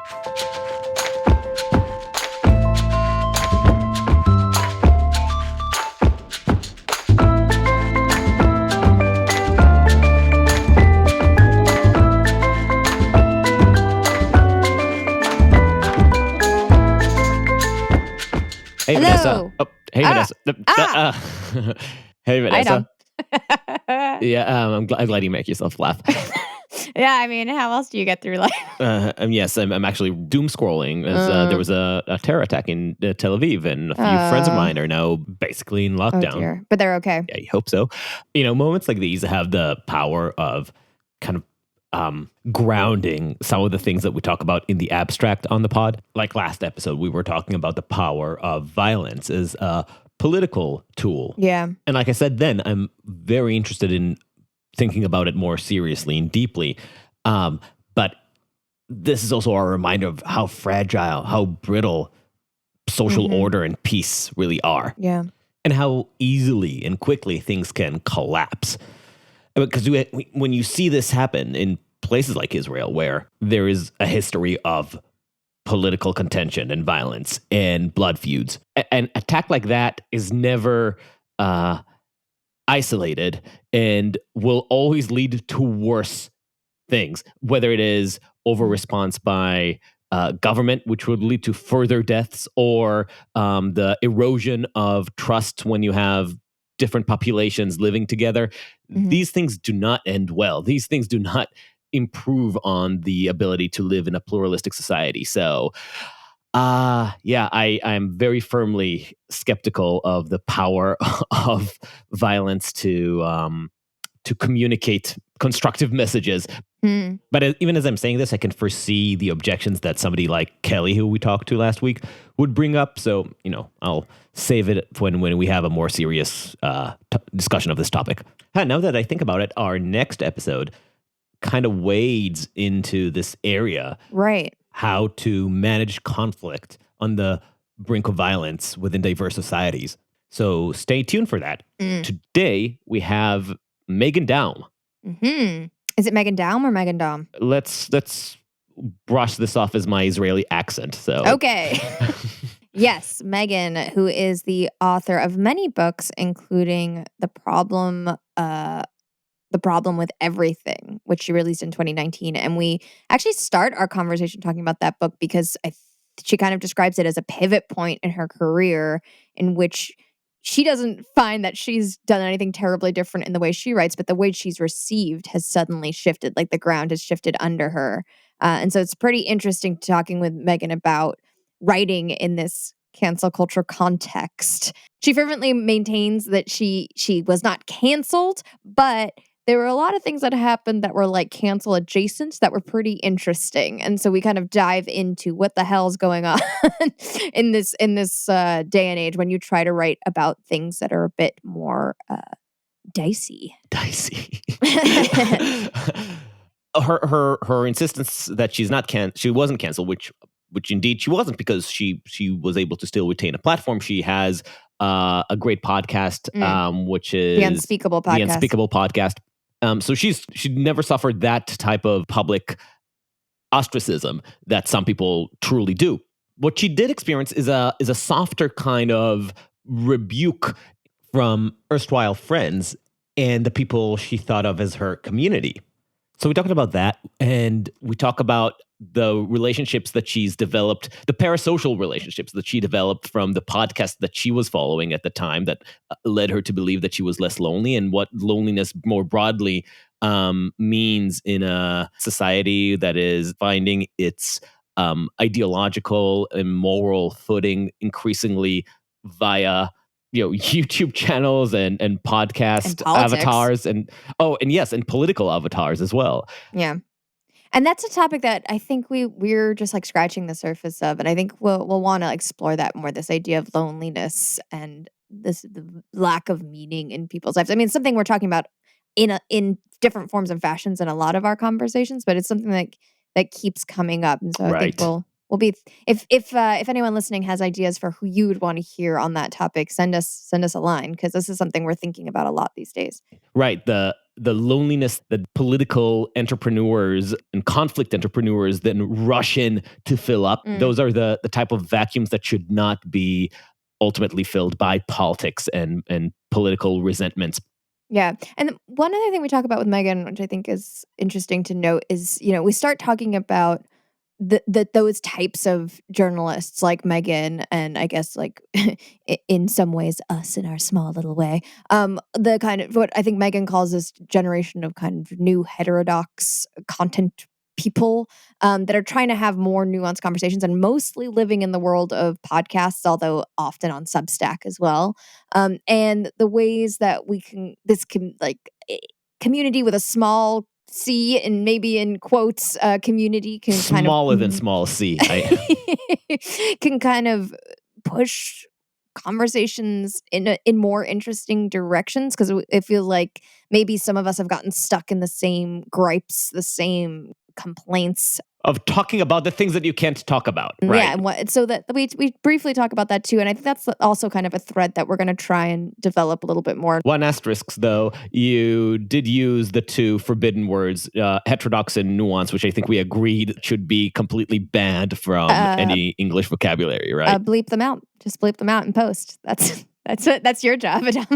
Hey, Hello. Vanessa. Oh, hey, Vanessa. Hey, Vanessa. Yeah, I'm glad you make yourself laugh. Yeah, I mean, how else do you get through life? Yes, I'm actually doom scrolling. As, there was a terror attack in Tel Aviv, and a few friends of mine are now basically in Oh lockdown. dear, but they're okay. Yeah, you hope so. Moments like these have the power of kind of grounding some of the things that we talk about in the abstract on the pod. Like last episode, we were talking about the power of violence as a political tool. Yeah. And like I said then, I'm very interested in thinking about it more seriously and deeply. But this is also a reminder of how fragile, how brittle social order and peace really are. Yeah. And how easily and quickly things can collapse. Because when you see this happen in places like Israel, where there is a history of political contention and violence and blood feuds, an attack like that is never isolated and will always lead to worse things, whether it is over-response by government, which would lead to further deaths, or the erosion of trust when you have different populations living together. These things do not end well. These things do not improve on the ability to live in a pluralistic society. So, I'm very firmly skeptical of the power of violence to communicate constructive messages. But even as I'm saying this, I can foresee the objections that somebody like Kelly, who we talked to last week, would bring up. So, I'll save it when we have a more serious discussion of this topic. Now that I think about it, our next episode kind of wades into this area. Right. How to manage conflict on the brink of violence within diverse societies. So stay tuned for that. Today, we have Meghan Daum. Is it Meghan Daum or Meghan Daum? Let's brush this off as my Israeli accent. So okay. Yes, Meghan, who is the author of many books, including The Problem with Everything, which she released in 2019. And we actually start our conversation talking about that book because she kind of describes it as a pivot point in her career in which she doesn't find that she's done anything terribly different in the way she writes, but the way she's received has suddenly shifted, like the ground has shifted under her. And so it's pretty interesting talking with Meghan about writing in this cancel culture context. She fervently maintains that she was not canceled, but there were a lot of things that happened that were like cancel adjacent that were pretty interesting. And so we kind of dive into what the hell's going on in this day and age when you try to write about things that are a bit more dicey. Her insistence that she wasn't canceled, which indeed she wasn't, because she was able to still retain a platform. She has a great podcast, which is the Unspeakable podcast. So she never suffered that type of public ostracism that some people truly do. What she did experience is a softer kind of rebuke from erstwhile friends and the people she thought of as her community. So we talked about that, and we talk about the relationships that she's developed, the parasocial relationships that she developed from the podcast that she was following at the time that led her to believe that she was less lonely, and what loneliness more broadly means in a society that is finding its ideological and moral footing increasingly via YouTube channels and podcast avatars and political avatars as well. Yeah. And that's a topic that I think we're just like scratching the surface of, and I think we'll want to explore that more, this idea of loneliness and the lack of meaning in people's lives. I mean, it's something we're talking about in different forms and fashions in a lot of our conversations, but it's something that keeps coming up. And so I think we'll be, if anyone listening has ideas for who you would want to hear on that topic, send us a line, because this is something we're thinking about a lot these days. Right. The the loneliness that political entrepreneurs and conflict entrepreneurs then rush in to fill up. Those are the type of vacuums that should not be ultimately filled by politics and political resentments. Yeah. And one other thing we talk about with Meghan, which I think is interesting to note, is, we start talking about those types of journalists like Meghan, and I guess like in some ways us in our small little way. The kind of what I think Meghan calls this generation of kind of new heterodox content people that are trying to have more nuanced conversations and mostly living in the world of podcasts, although often on Substack as well. And the ways that this can community with a small C and maybe in quotes community can Smaller than small c. can kind of push conversations in more interesting directions, because it feels like maybe some of us have gotten stuck in the same gripes, the same complaints. Of talking about the things that you can't talk about, right? Yeah, and so that we briefly talk about that too, and I think that's also kind of a thread that we're going to try and develop a little bit more. One asterisk, though, you did use the two forbidden words, heterodox and nuance, which I think we agreed should be completely banned from any English vocabulary, right? Bleep them out. Just bleep them out in post. That's your job, Adam.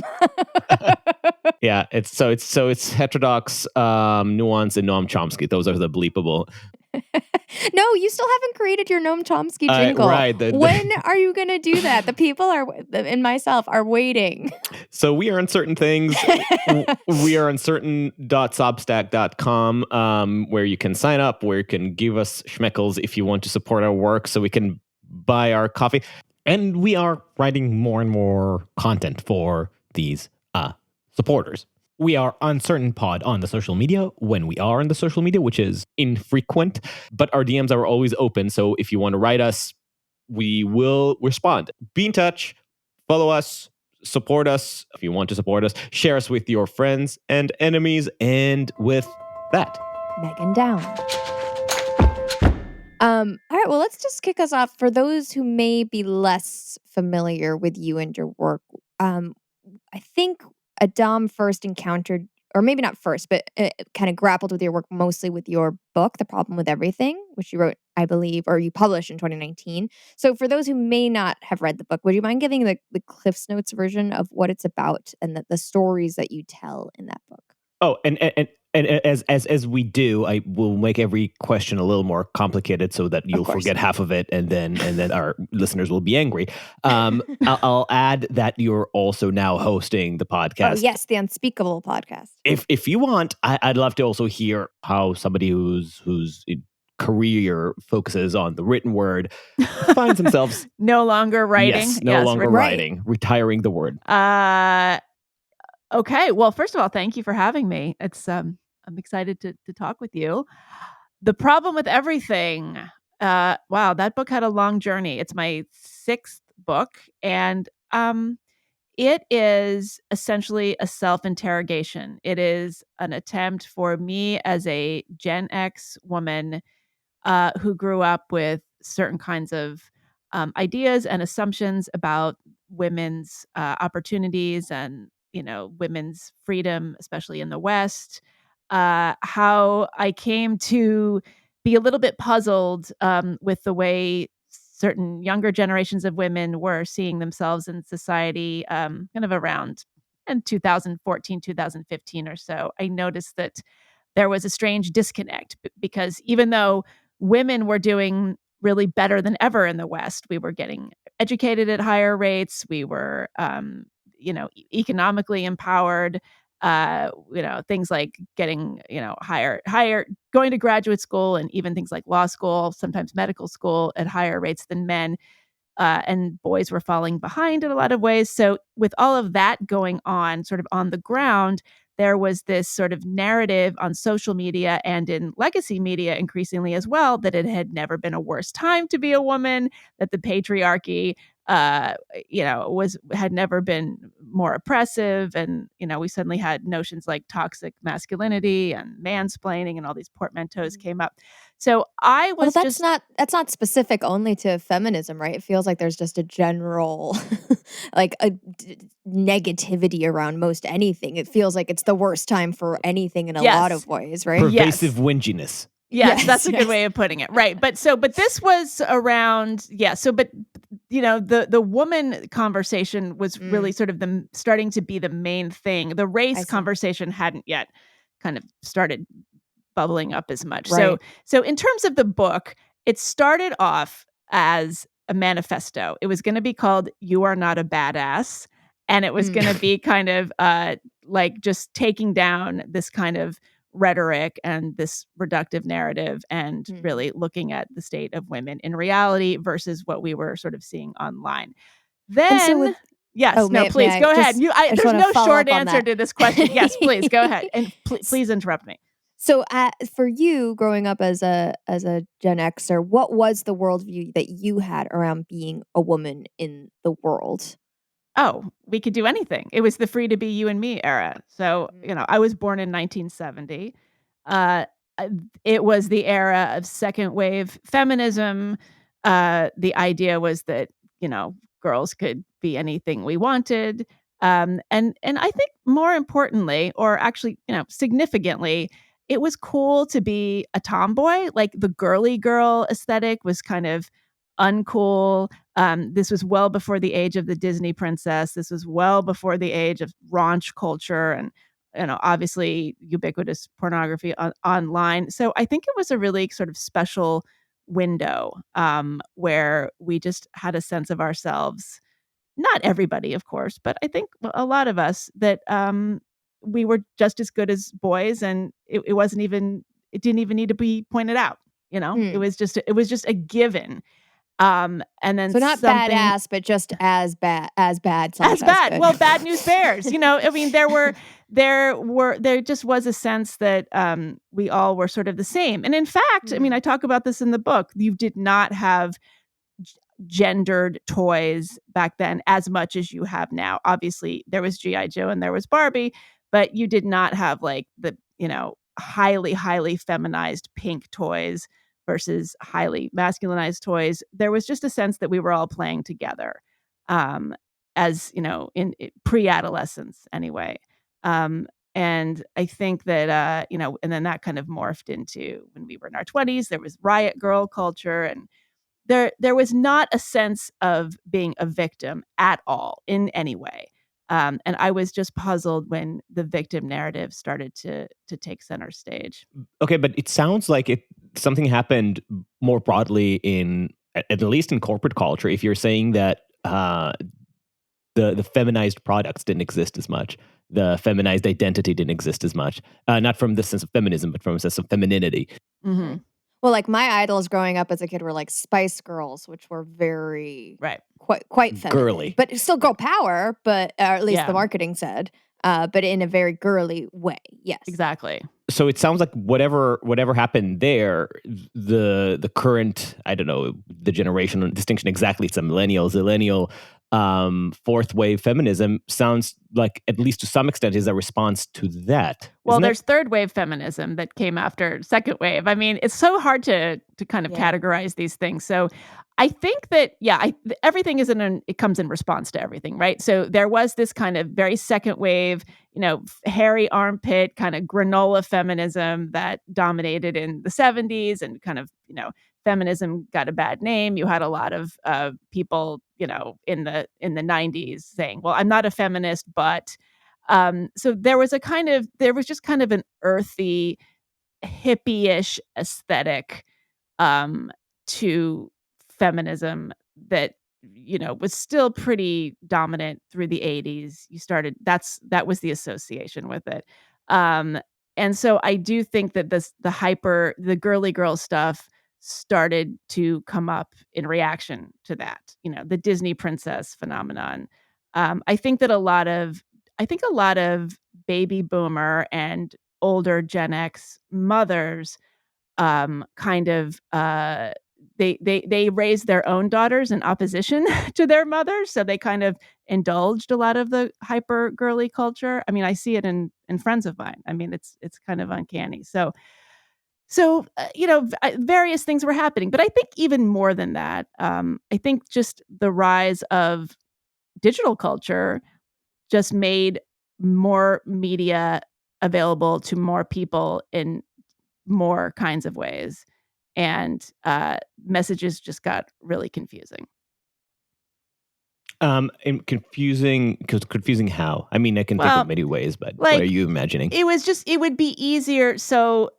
Yeah, it's heterodox, nuance, and Noam Chomsky. Those are the bleepable. No, you still haven't created your Noam Chomsky jingle. Right. When are you going to do that? The people and myself are waiting. So we are on certain things. We are on certain.substack.com, where you can sign up, where you can give us schmeckles if you want to support our work so we can buy our coffee. And we are writing more and more content for these supporters. We are Uncertain Pod on the social media when we are on the social media, which is infrequent, but our DMs are always open. So if you want to write us, we will respond. Be in touch, follow us, support us. If you want to support us, share us with your friends and enemies. And with that, Meghan Daum. All right, well, let's just kick us off. For those who may be less familiar with you and your work, I think Adam first encountered, or maybe not first, but kind of grappled with your work mostly with your book, The Problem with Everything, which you wrote, I believe, or you published in 2019. So for those who may not have read the book, would you mind giving the Cliff's Notes version of what it's about and the stories that you tell in that book? Oh, and as we do, I will make every question a little more complicated so that you'll forget half of it, and then our listeners will be angry. I'll add that you're also now hosting the podcast. Oh, yes, the Unspeakable podcast. If you want, I'd love to also hear how somebody whose career focuses on the written word finds themselves no longer writing. Yes, no longer writing, retiring the word. Okay. Well, first of all, thank you for having me. It's I'm excited to talk with you. The Problem with Everything. Wow, that book had a long journey. It's my 6th book, and it is essentially a self-interrogation. It is an attempt for me as a Gen X woman who grew up with certain kinds of ideas and assumptions about women's opportunities and women's freedom, especially in the West. How I came to be a little bit puzzled with the way certain younger generations of women were seeing themselves in society, kind of around in 2014, 2015 or so. I noticed that there was a strange disconnect because even though women were doing really better than ever in the West, we were getting educated at higher rates. We were, economically empowered. Things like getting, higher, going to graduate school and even things like law school, sometimes medical school at higher rates than men. And boys were falling behind in a lot of ways. So with all of that going on, sort of on the ground, there was this sort of narrative on social media and in legacy media increasingly as well, that it had never been a worse time to be a woman, that the patriarchy uh, had never been more oppressive. And, we suddenly had notions like toxic masculinity and mansplaining, and all these portmanteaus came up. So I Well, was that's not specific only to feminism, right? It feels like there's just a general like negativity around most anything. It feels like it's the worst time for anything in a lot Yes. of ways, right? Pervasive whinginess. Yes, that's a Yes. good way of putting it. Right. But this was around, but the woman conversation was really sort of starting to be the main thing. The I race see. conversation hadn't yet kind of started bubbling up as much. Right. So in terms of the book, it started off as a manifesto. It was going to be called "You Are Not a Badass," and it was going to be kind of like just taking down this kind of rhetoric and this reductive narrative, and really looking at the state of women in reality versus what we were sort of seeing online. Then yes, no, please go ahead. There's no short answer to this question. Yes, please go ahead, and please interrupt me. So, for you growing up as a Gen Xer, what was the worldview that you had around being a woman in the world? Oh, we could do anything. It was the free to be you and me era. So, I was born in 1970. Uh, it was the era of second wave feminism. The idea was that, girls could be anything we wanted. And I think more importantly, or actually, significantly, it was cool to be a tomboy. Like the girly girl aesthetic was kind of uncool. This was well before the age of the Disney princess. This was well before the age of raunch culture and, obviously ubiquitous pornography online. So I think it was a really sort of special window where we just had a sense of ourselves. Not everybody, of course, but I think a lot of us that we were just as good as boys, and it didn't even need to be pointed out. It was just a given. And then So not something badass, but just as bad as bad. good. Well, bad news bears. I mean, there just was a sense that we all were sort of the same. And in fact, I mean, I talk about this in the book. You did not have gendered toys back then as much as you have now. Obviously, there was G.I. Joe and there was Barbie, but you did not have like the, highly feminized pink toys versus highly masculinized toys. There was just a sense that we were all playing together, as in pre-adolescence anyway. And I think that and then that kind of morphed into when we were in our 20s. There was riot girl culture, and there was not a sense of being a victim at all in any way. And I was just puzzled when the victim narrative started to take center stage. Okay, but it sounds like something happened more broadly at least in corporate culture. If you're saying that the feminized products didn't exist as much, the feminized identity didn't exist as much, not from the sense of feminism, but from a sense of femininity. Mm-hmm. Well, like my idols growing up as a kid were like Spice Girls, which were very quite feminine, girly, but still girl power. But or at least the marketing said, but in a very girly way. Yes, exactly. So it sounds like whatever happened there, the current, I don't know the generational distinction exactly. It's a millennial, zillennial, fourth wave feminism sounds like, at least to some extent, is a response to that. Well, there's third wave feminism that came after second wave. I mean, it's so hard to kind of categorize these things. So I think that, everything it comes in response to everything, right? So there was this kind of very second wave, hairy armpit kind of granola feminism that dominated in the 70s, and kind of, feminism got a bad name. You had a lot of people, in the 90s saying, well, I'm not a feminist, but so there was just kind of an earthy, hippie-ish aesthetic to feminism that was still pretty dominant through the 80s. That was the association with it. And so I do think that the girly girl stuff started to come up in reaction to that, the Disney princess phenomenon. I think a lot of baby boomer and older Gen X mothers kind of they raised their own daughters in opposition to their mothers, so they kind of indulged a lot of the hyper girly culture. I mean, I see it in friends of mine. I mean, it's kind of uncanny. Various things were happening, but I think even more than that, I think just the rise of digital culture just made more media available to more people in more kinds of ways, and messages just got really confusing. And confusing how? I mean, I can think Well, of many ways, but what are like, you imagining? it would be easier. So,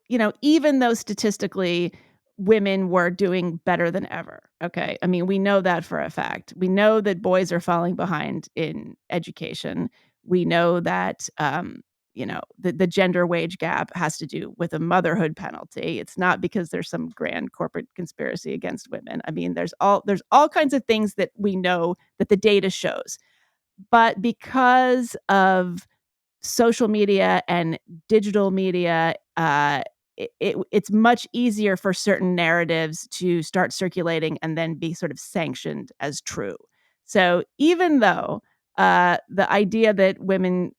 even though statistically women were doing better than ever, okay? I mean, we know that for a fact. We know that boys are falling behind in education. We know that, the gender wage gap has to do with a motherhood penalty. It's not because there's some grand corporate conspiracy against women. I mean, there's all kinds of things that we know that the data shows. But because of social media and digital media, it's much easier for certain narratives to start circulating and then be sort of sanctioned as true. So even though the idea that women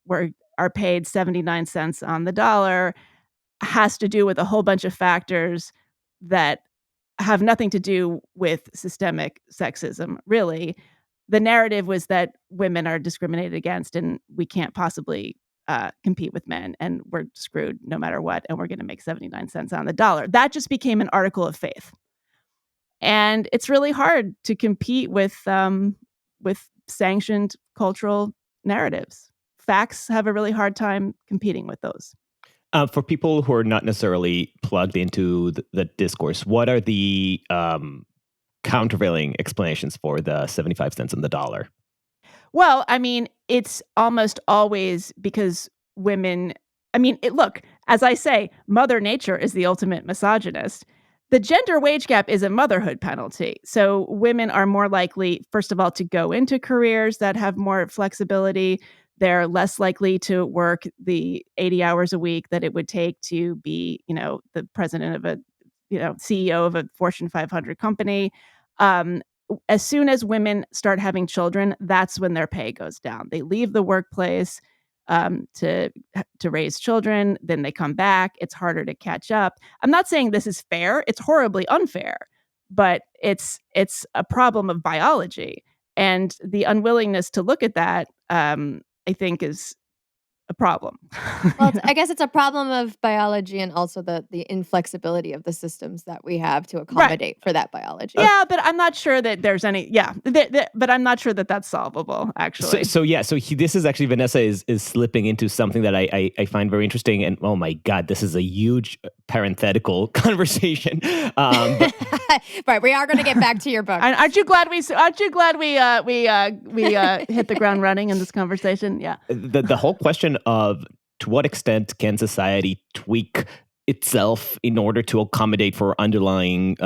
are paid 79 cents on the dollar has to do with a whole bunch of factors that have nothing to do with systemic sexism, really. The narrative was that women are discriminated against and we can't possibly compete with men and we're screwed no matter what, and we're going to make 79 cents on the dollar. That just became an article of faith. And it's really hard to compete with sanctioned cultural narratives. Facts have a really hard time competing with those. For people who are not necessarily plugged into the discourse, what are the countervailing explanations for the 75 cents on the dollar? Well, I mean, it's almost always because women, look, as I say, Mother Nature is the ultimate misogynist. The gender wage gap is a motherhood penalty. So women are more likely, first of all, to go into careers that have more flexibility. They're less likely to work the 80 hours a week that it would take to be, the president of CEO of a Fortune 500 company. As soon as women start having children, that's when their pay goes down. They leave the workplace to raise children, then they come back. It's harder to catch up. I'm not saying this is fair. It's horribly unfair, but it's a problem of biology, and the unwillingness to look at that, I think, is a problem. Well, I guess it's a problem of biology and also the inflexibility of the systems that we have to Right. accommodate for that biology. Yeah, but I'm not sure that there's any. Yeah, but I'm not sure that that's solvable. Actually, This is actually, Vanessa is slipping into something that I find very interesting, and oh my God, this is a huge parenthetical conversation. But Right, we are going to get back to your book. Aren't you glad we hit the ground running in this conversation? Yeah. the whole question of to what extent can society tweak itself in order to accommodate for underlying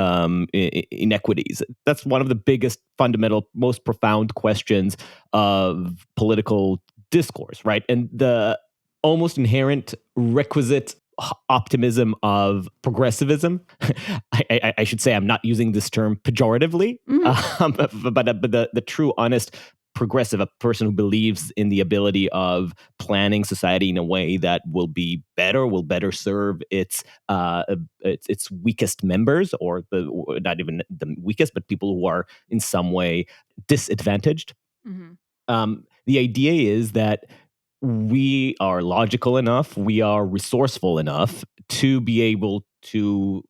inequities? That's one of the biggest, fundamental, most profound questions of political discourse, right? And the almost inherent requisite optimism of progressivism. I should say I'm not using this term pejoratively, but the true, honest progressive, a person who believes in the ability of planning society in a way that will better serve its weakest members, or not even the weakest, but people who are in some way disadvantaged. The idea is that we are logical enough, we are resourceful enough to be able to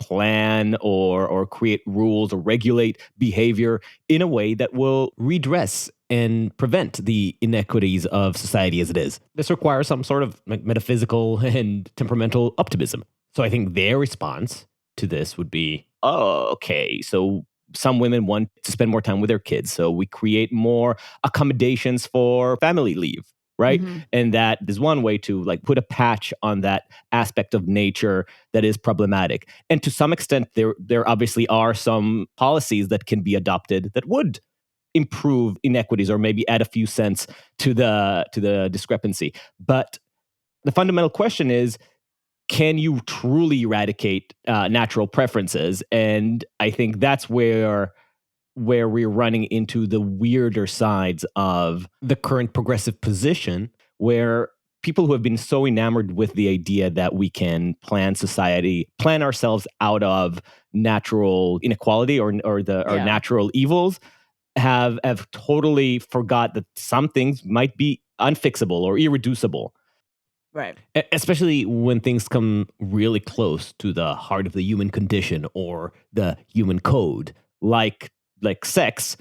plan or create rules or regulate behavior in a way that will redress and prevent the inequities of society as it is. This requires some sort of metaphysical and temperamental optimism. So I think their response to this would be, oh, okay, so some women want to spend more time with their kids, so we create more accommodations for family leave, right? And that is one way to put a patch on that aspect of nature that is problematic. And to some extent, there obviously are some policies that can be adopted that would improve inequities or maybe add a few cents to the discrepancy. But the fundamental question is, can you truly eradicate natural preferences? And I think that's where we're running into the weirder sides of the current progressive position, where people who have been so enamored with the idea that we can plan ourselves out of natural inequality or natural evils, have totally forgot that some things might be unfixable or irreducible. Right. Especially when things come really close to the heart of the human condition or the human code, like sex.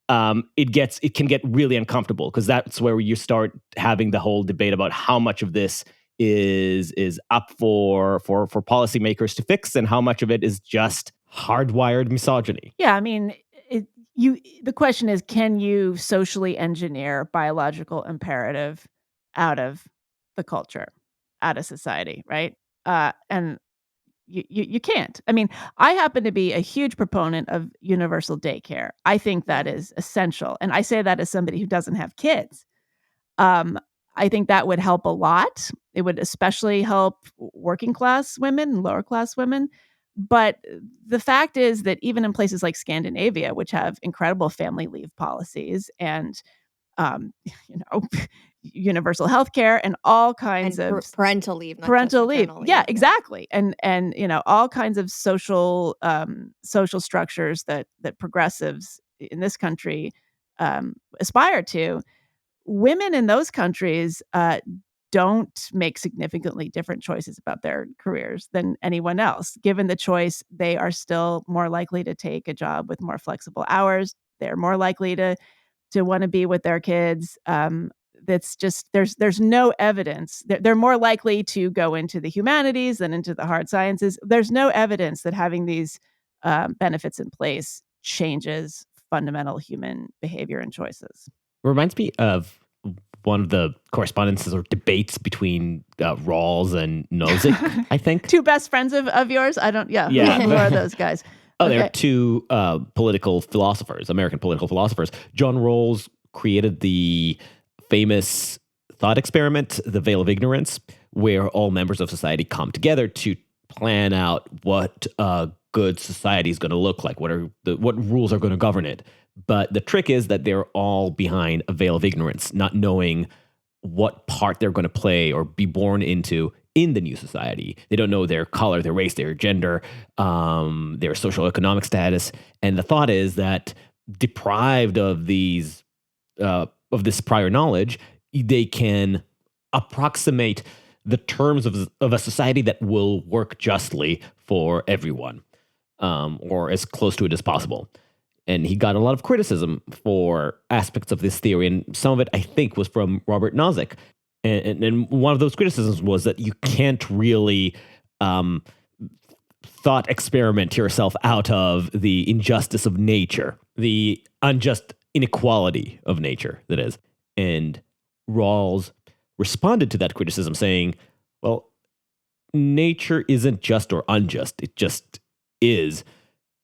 It can get really uncomfortable, because that's where you start having the whole debate about how much of this is up for policymakers to fix, and how much of it is just hardwired misogyny. Yeah, I mean, the question is, can you socially engineer biological imperative out of the culture, out of society, right? And you can't. I mean, I happen to be a huge proponent of universal daycare. I think that is essential, and I say that as somebody who doesn't have kids. I think that would help a lot. It would especially help working class women and lower class women. But the fact is that even in places like Scandinavia, which have incredible family leave policies and um, you know, universal health care and all kinds And of parental leave, not parental just leave. maternal Yeah, leave. exactly. And all kinds of social structures that progressives in this country aspire to. Women in those countries don't make significantly different choices about their careers than anyone else. Given the choice, they are still more likely to take a job with more flexible hours. They're more likely to want to be with their kids. That's just there's no evidence. They're more likely to go into the humanities than into the hard sciences. There's no evidence that having these benefits in place changes fundamental human behavior and choices. Reminds me of one of the correspondences or debates between Rawls and Nozick, I think. Two best friends of yours? I don't, yeah. Yeah. Who are those guys? Oh, they're two political philosophers, American political philosophers. John Rawls created the famous thought experiment, the Veil of Ignorance, where all members of society come together to plan out what a good society is going to look like, what rules are going to govern it. But the trick is that they're all behind a veil of ignorance, not knowing what part they're going to play or be born into in the new society. They don't know their color, their race, their gender, their socioeconomic status. And the thought is that deprived of these of this prior knowledge, they can approximate the terms of a society that will work justly for everyone, or as close to it as possible. And he got a lot of criticism for aspects of this theory, and some of it, I think, was from Robert Nozick. And one of those criticisms was that you can't really thought experiment yourself out of the injustice of nature, the unjust inequality of nature, that is. And Rawls responded to that criticism saying, well, nature isn't just or unjust. It just is.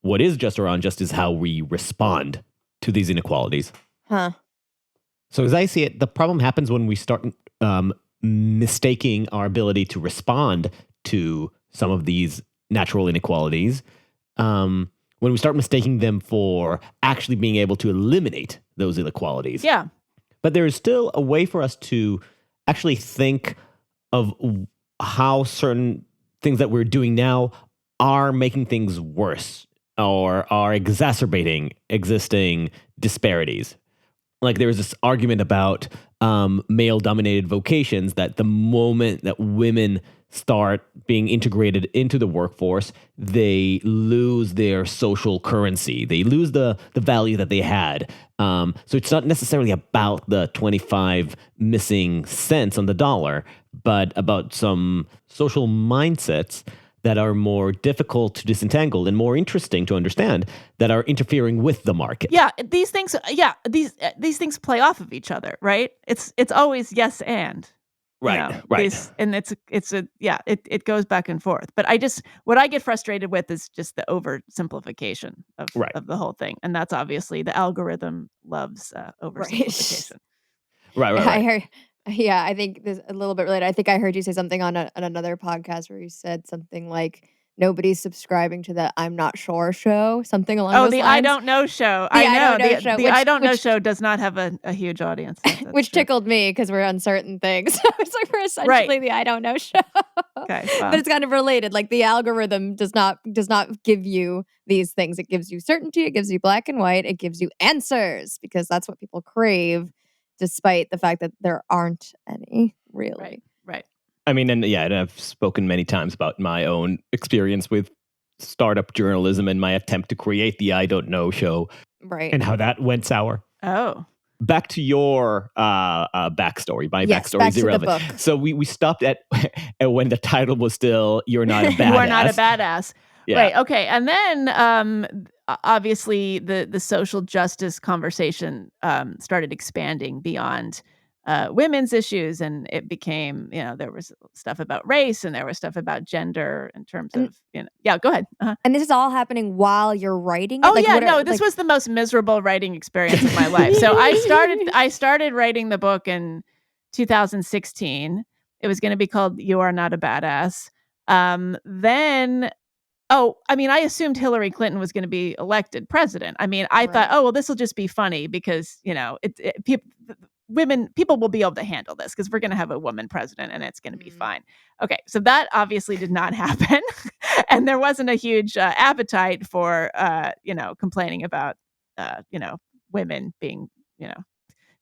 What is just or unjust is how we respond to these inequalities. Huh. So as I see it, the problem happens when we start mistaking our ability to respond to some of these natural inequalities, when we start mistaking them for actually being able to eliminate those inequalities. Yeah. But there is still a way for us to actually think of how certain things that we're doing now are making things worse or are exacerbating existing disparities. Like there was this argument about male-dominated vocations, that the moment that women start being integrated into the workforce, they lose their social currency. They lose the value that they had. So it's not necessarily about the 25 missing cents on the dollar, but about some social mindsets that are more difficult to disentangle and more interesting to understand, that are interfering with the market. Yeah, these things. Yeah, these things play off of each other, right? It's always yes and. Right, right. It goes back and forth. But what I get frustrated with is just the oversimplification of the whole thing, and that's obviously the algorithm loves oversimplification. Right. I heard Yeah, I think there's a little bit related. I think I heard you say something on another podcast where you said something like nobody's subscribing to the I'm not sure show, something along Oh, those the I lines. don't know show. The I I know don't know show, the I don't know which show does not have a huge audience. That's which true. tickled me because we're uncertain things. It's like we're essentially Right. the I don't know show. Okay, But well, it's kind of related. Like the algorithm does not give you these things. It gives you certainty. It gives you black and white. It gives you answers because that's what people crave, despite the fact that there aren't any really. right. I mean, and I've spoken many times about my own experience with startup journalism and my attempt to create the I Don't Know show Right. and how that went sour. Oh. Back to your backstory. My Yes, backstory back is to the irrelevant. book. So we stopped at when the title was still "You're Not a Badass." You are not a badass. Yeah. Right. Okay. And then obviously the social justice conversation started expanding beyond women's issues, and it became, there was stuff about race and there was stuff about gender in terms And- of, yeah, go ahead. And this is all happening while you're writing it? Oh, Like, yeah, what are- no, this like- was the most miserable writing experience of my life. So I started writing the book in 2016. It was going to be called You Are Not a Badass. Then I assumed Hillary Clinton was going to be elected president. I mean, I thought, Right. well, this will just be funny because, people will be able to handle this because we're going to have a woman president and it's going to be fine. Okay, so that obviously did not happen. And there wasn't a huge appetite for, complaining about, women being,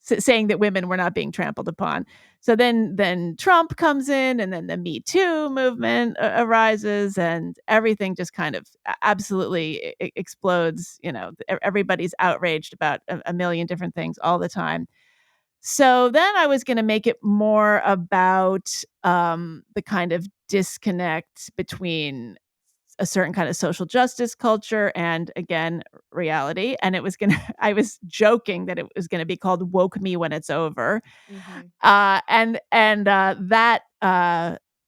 saying that women were not being trampled upon. So then Trump comes in, and then the Me Too movement arises, and everything just kind of absolutely explodes. Everybody's outraged about a million different things all the time. So then I was going to make it more about the kind of disconnect between a certain kind of social justice culture and, again, reality. And I was joking that it was going to be called Woke Me When It's Over. That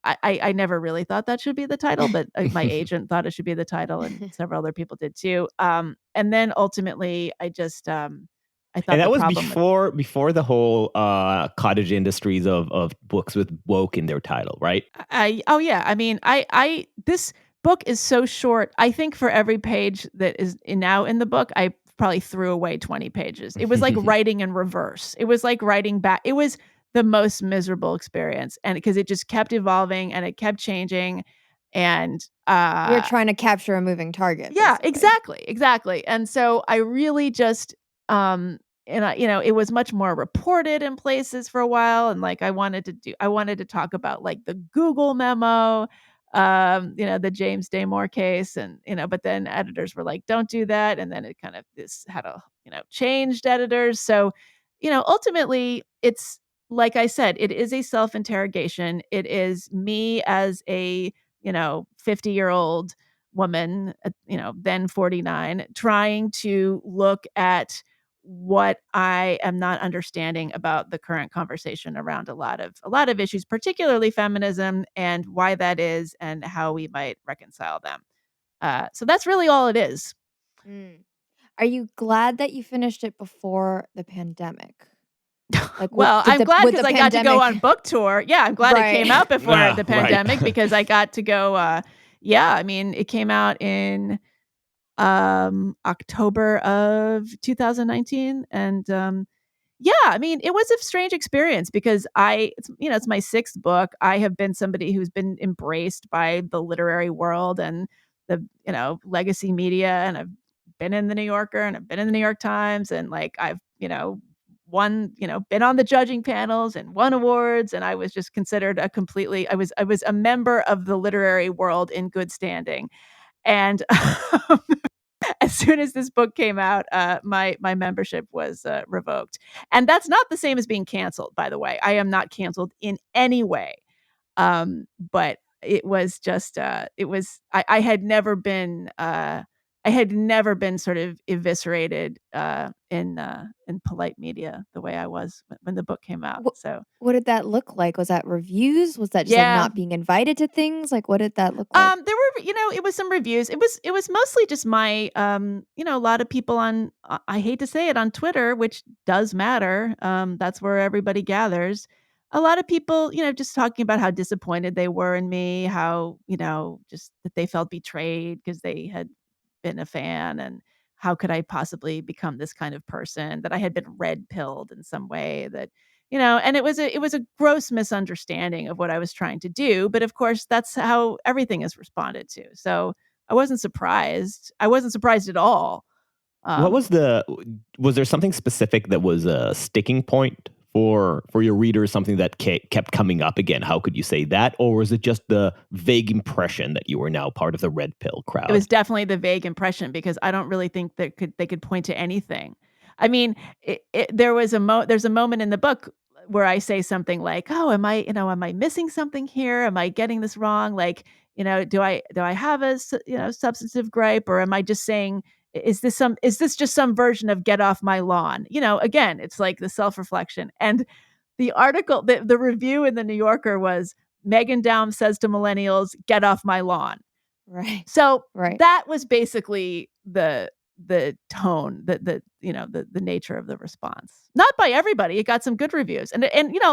I never really thought that should be the title, but my agent thought it should be the title, and several other people did too. And then ultimately I just I thought And that the was problem before the whole cottage industries of books with woke in their title, right? This book is so short. I think for every page that is now in the book, I probably threw away 20 pages. It was like writing in reverse. It was like writing back. It was the most miserable experience, and because it just kept evolving and it kept changing, and You're trying to capture a moving target. yeah, basically. exactly. And so I really just it was much more reported in places for a while, and like I wanted to talk about like the Google memo, the James Damore case, and but then editors were like, don't do that, and then it kind of changed editors. So ultimately it's, like I said, it is a self-interrogation. It is me as a 50-year-old woman, then 49, trying to look at what I am not understanding about the current conversation around a lot of issues, particularly feminism, and why that is and how we might reconcile them. So that's really all it is. Are you glad that you finished it before the pandemic? Like, well, I'm glad because I got to go on book tour. Yeah, I'm glad it came out before the pandemic because I got to go. It came out in October of 2019, and it was a strange experience because it's my sixth book. I have been somebody who's been embraced by the literary world and the legacy media, and I've been in the New Yorker and I've been in the New York Times, and like I've won, been on the judging panels and won awards, and I was just considered I was a member of the literary world in good standing. And as soon as this book came out, my membership was revoked. And that's not the same as being canceled, by the way. I am not canceled in any way. But it was just I had never been sort of eviscerated in polite media the way I was when the book came out. So what did that look like? Was that reviews? Was that just like not being invited to things? Like, what did that look like? There were, it was some reviews. It was mostly just my, a lot of people on, I hate to say it, on Twitter, which does matter. That's where everybody gathers. a lot of people, just talking about how disappointed they were in me, how, just that they felt betrayed because they had been a fan, and how could I possibly become this kind of person, that I had been red pilled in some way, that, and it was a gross misunderstanding of what I was trying to do. But of course, that's how everything is responded to. So I wasn't surprised. I wasn't surprised at all. What was was there something specific that was a sticking point for your readers, something that kept coming up again? How could you say that? Or was it just the vague impression that you were now part of the red pill crowd? It was definitely the vague impression, because I don't really think that they could point to anything. I mean, there's a moment in the book where I say something like, "Oh, am I missing something here? Am I getting this wrong? Like, do I have a substantive gripe, or am I just saying, is this just some version of get off my lawn?" Again, it's like the self-reflection. And the review in the New Yorker was, "Meghan Daum says to millennials, get off my lawn." Right. So Right. that was basically the tone, the nature of the response. Not by everybody. It got some good reviews. And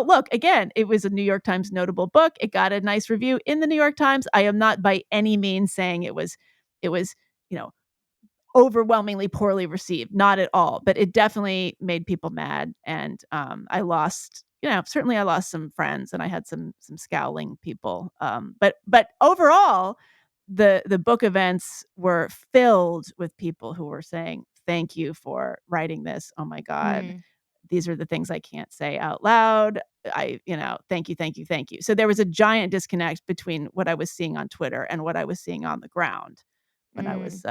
look, again, it was a New York Times notable book. It got a nice review in the New York Times. I am not by any means saying it was, you know, overwhelmingly poorly received. Not at all. But it definitely made people mad. And I lost, certainly I lost some friends, and I had some scowling people. But overall, the book events were filled with people who were saying, "Thank you for writing this. Oh my God. Mm. These are the things I can't say out loud. Thank you, thank you, thank you." So there was a giant disconnect between what I was seeing on Twitter and what I was seeing on the ground when I was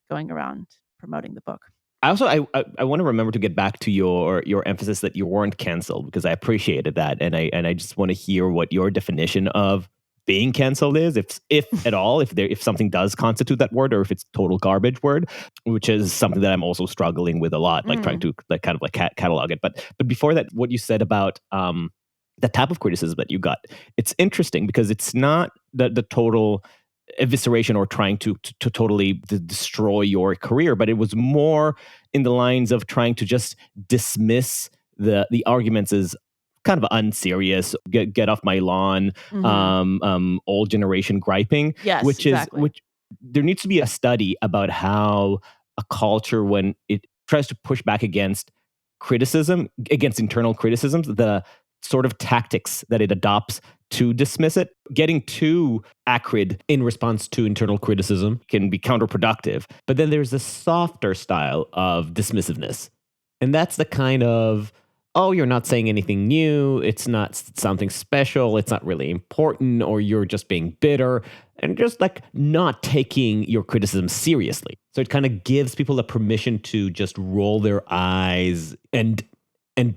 going around promoting the book. I want to remember to get back to your emphasis that you weren't canceled, because I appreciated that, and I just want to hear what your definition of being canceled is, if at all, if something does constitute that word, or if it's total garbage word, which is something that I'm also struggling with a lot, like trying to kind of catalog it. But before that, what you said about the type of criticism that you got, it's interesting because it's not the total evisceration or trying to totally destroy your career, but it was more in the lines of trying to just dismiss the arguments as kind of unserious, get off my lawn, old generation griping. Yes, Which there needs to be a study about how a culture, when it tries to push back against criticism, against internal criticisms, the sort of tactics that it adopts to dismiss it. Getting too acrid in response to internal criticism can be counterproductive. But then there's a softer style of dismissiveness. And that's the kind of, oh, you're not saying anything new, it's not something special, it's not really important, or you're just being bitter, and just like not taking your criticism seriously. So it kind of gives people the permission to just roll their eyes and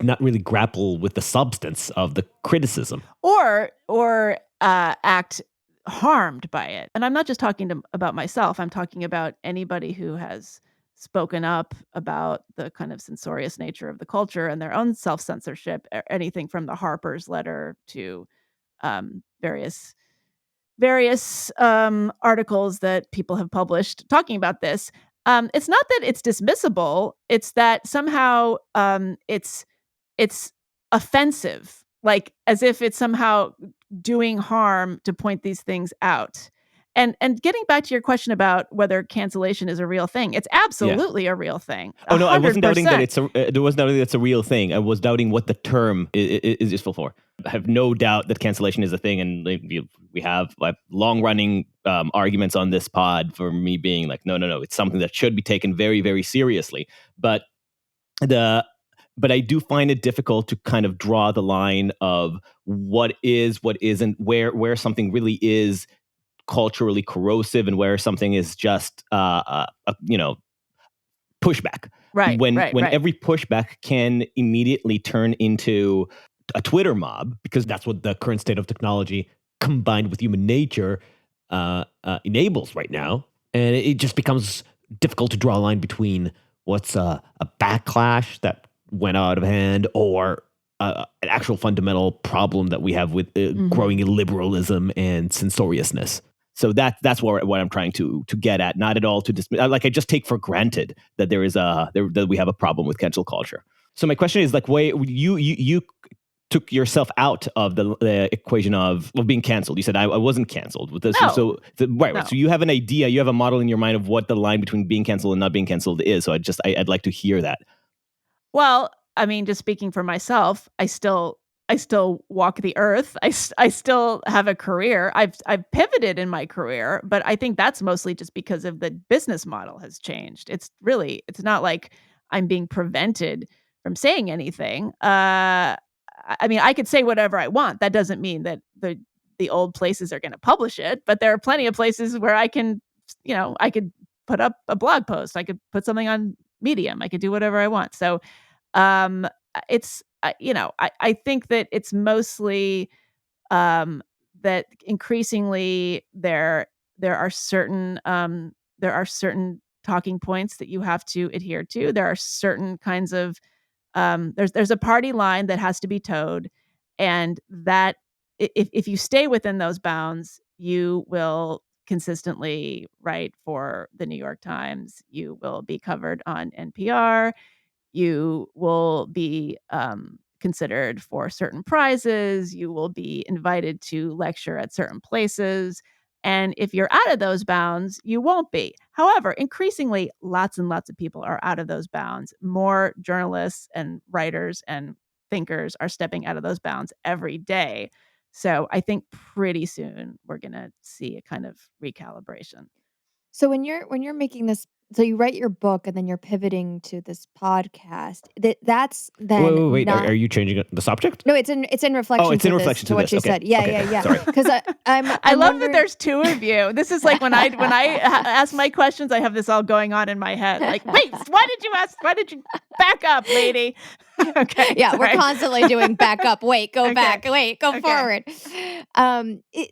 not really grapple with the substance of the criticism, or act harmed by it. And I'm not just talking about myself. I'm talking about anybody who has spoken up about the kind of censorious nature of the culture and their own self-censorship. Anything from the Harper's letter to various articles that people have published talking about this. It's not that it's dismissible; it's that somehow it's offensive, like as if it's somehow doing harm to point these things out. And getting back to your question about whether cancellation is a real thing, it's absolutely a real thing. Oh no, I wasn't doubting that 100%. there wasn't doubting that it's a real thing. I was doubting what the term is useful for. I have no doubt that cancellation is a thing, and we have like long-running arguments on this pod for me being like, no, it's something that should be taken very, very seriously. But I do find it difficult to kind of draw the line of what is, what isn't, where something really is culturally corrosive and where something is just pushback. When every pushback can immediately turn into a Twitter mob, because that's what the current state of technology combined with human nature enables right now. And it just becomes difficult to draw a line between what's a backlash that went out of hand, or an actual fundamental problem that we have with growing illiberalism and censoriousness. So that's what I'm trying to get at. Not at all to dismiss. Like, I just take for granted that that we have a problem with cancel culture. So my question is, like, you took yourself out of the equation of being canceled. You said I wasn't canceled with this. No. So No. So you have an idea, you have a model in your mind of what the line between being canceled and not being canceled is. So I'd like to hear that. Well, I mean, just speaking for myself, I still walk the earth. I still have a career. I've pivoted in my career, but I think that's mostly just because of the business model has changed. It's not like I'm being prevented from saying anything. I mean, I could say whatever I want. That doesn't mean that the old places are going to publish it, but there are plenty of places where I can, I could put up a blog post. I could put something on Medium. I could do whatever I want. So, it's I think that it's mostly that increasingly there are certain talking points that you have to adhere to. There are certain kinds of there's a party line that has to be towed, and that if you stay within those bounds, you will consistently write for the New York Times. You will be covered on NPR. You will be considered for certain prizes. You will be invited to lecture at certain places. And if you're out of those bounds, you won't be. However, increasingly, lots and lots of people are out of those bounds. More journalists and writers and thinkers are stepping out of those bounds every day. So I think pretty soon we're going to see a kind of recalibration. So when you're making this, so you write your book and then you're pivoting to this podcast. That's then Wait. not. Are you changing the subject? No, it's in reflection. Oh, it's in to reflection to what this. you Okay. said. Yeah, Okay. yeah. Sorry. Because I'm I love wondering, that there's two of you. This is like when I ask my questions, I have this all going on in my head. Like, wait, why did you ask? Why did you back up, lady? Okay. Yeah, sorry. we're constantly doing back up. Wait, go Okay. back. Wait, go Okay. forward.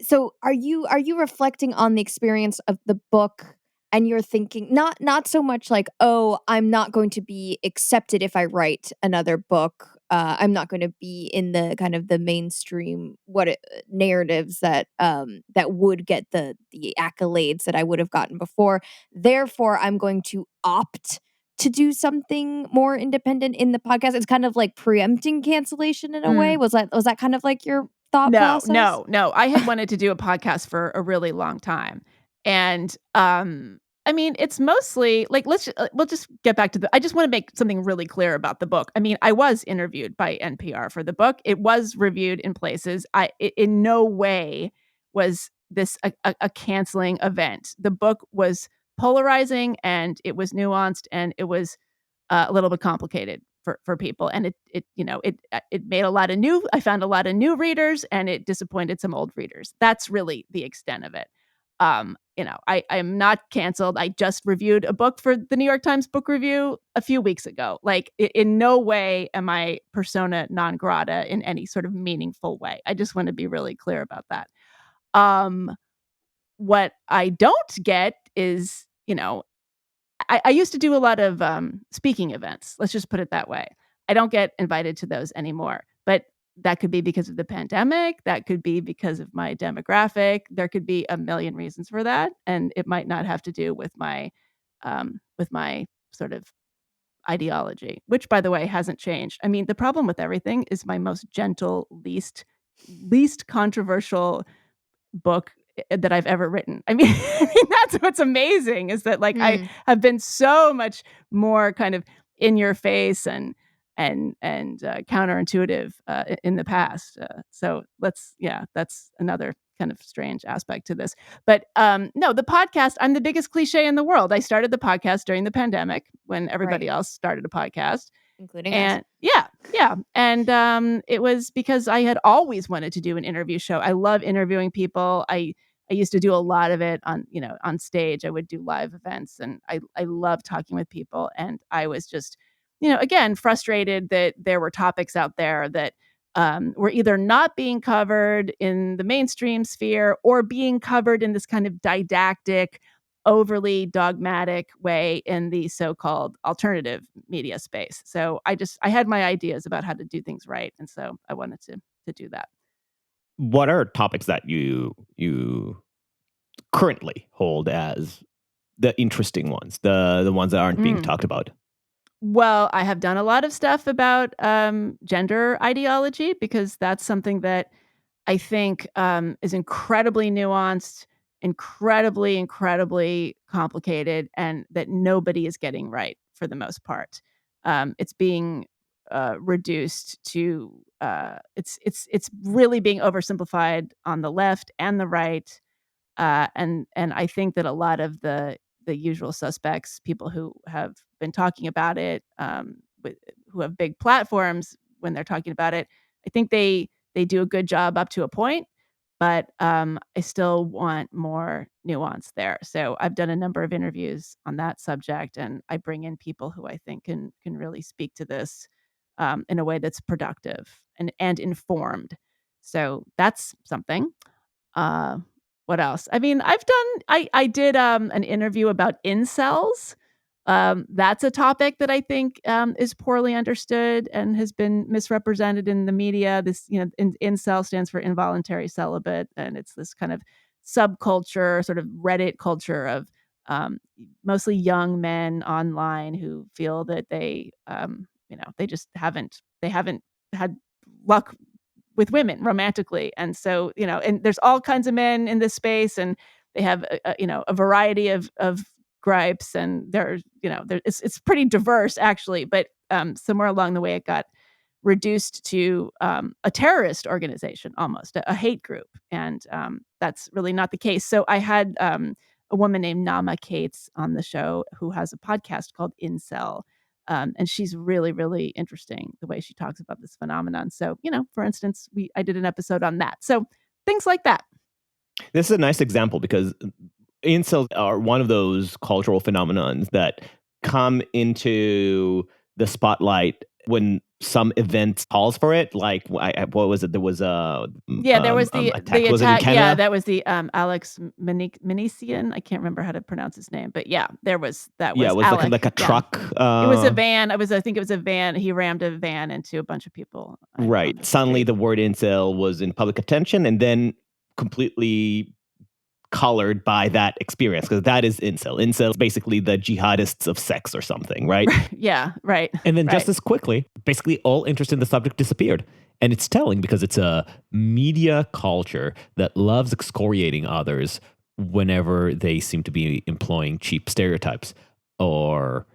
So are you reflecting on the experience of the book? And you're thinking not so much like, oh, I'm not going to be accepted if I write another book. I'm not going to be in the kind of the mainstream narratives that would get the accolades that I would have gotten before. Therefore, I'm going to opt to do something more independent in the podcast. It's kind of like preempting cancellation in a way. Was that kind of like your thought process? No. I had wanted to do a podcast for a really long time. And I mean, it's mostly like we'll just get back to I just want to make something really clear about the book. I mean, I was interviewed by NPR for the book. It was reviewed in places. In no way was this a canceling event. The book was polarizing, and it was nuanced, and it was a little bit complicated for people, and it made I found a lot of new readers, and it disappointed some old readers. That's really the extent of it. I am not canceled. I just reviewed a book for the New York Times Book Review a few weeks ago. Like, in no way am I persona non grata in any sort of meaningful way. I just want to be really clear about that. What I don't get is, I used to do a lot of speaking events. Let's just put it that way. I don't get invited to those anymore. But that could be because of the pandemic. That could be because of my demographic. There could be a million reasons for that, and it might not have to do with my sort of ideology, which, by the way, hasn't changed. I mean, the problem with everything is my most gentle, least controversial book that I've ever written. I mean, that's what's amazing, is that I have been so much more kind of in your face and counterintuitive in the past. So that's another kind of strange aspect to this. But no, the podcast, I'm the biggest cliche in the world. I started the podcast during the pandemic when everybody else started a podcast. Including us. Yeah. And it was because I had always wanted to do an interview show. I love interviewing people. I used to do a lot of it on stage. I would do live events, and I love talking with people. And I was just, again, frustrated that there were topics out there that were either not being covered in the mainstream sphere or being covered in this kind of didactic, overly dogmatic way in the so-called alternative media space. So I had my ideas about how to do things right, and so I wanted to do that. What are topics that you currently hold as the interesting ones, the ones that aren't being talked about? Well, I have done a lot of stuff about gender ideology because that's something that I think is incredibly nuanced, incredibly complicated, and that nobody is getting right for the most part. It's being reduced to it's really being oversimplified on the left and the right. And I think that a lot of the usual suspects, people who have been talking about it, who have big platforms when they're talking about it, I think they do a good job up to a point, but I still want more nuance there. So I've done a number of interviews on that subject, and I bring in people who I think can really speak to this in a way that's productive and informed. So that's something. Uh, what else? I mean, I did, an interview about incels. That's a topic that I think, is poorly understood and has been misrepresented in the media. This, incel stands for involuntary celibate, and it's this kind of subculture, sort of Reddit culture of, mostly young men online who feel that they just haven't had luck with women romantically. And so, and there's all kinds of men in this space, and they have a variety of gripes, and it's pretty diverse actually, but somewhere along the way it got reduced to a terrorist organization, almost a hate group, and that's really not the case. So I had a woman named Nama Cates on the show who has a podcast called Incel. And she's really, really interesting the way she talks about this phenomenon. So, for instance, I did an episode on that. So things like that. This is a nice example because incels are one of those cultural phenomenons that come into the spotlight when some event calls for it. Like, what was it? There was there was the attack. Was it in attack. Canada? Yeah, that was the Alex Manisian. I can't remember how to pronounce his name, but yeah, that was Yeah, it was Alec. like a truck. It was a van. I think it was a van. He rammed a van into a bunch of people. Right. Suddenly, the word incel was in public attention, and then completely colored by that experience, because that is incel. Incel is basically the jihadists of sex or something, right? Yeah, right. And then right. just as quickly, basically all interest in the subject disappeared. And it's telling because it's a media culture that loves excoriating others whenever they seem to be employing cheap stereotypes or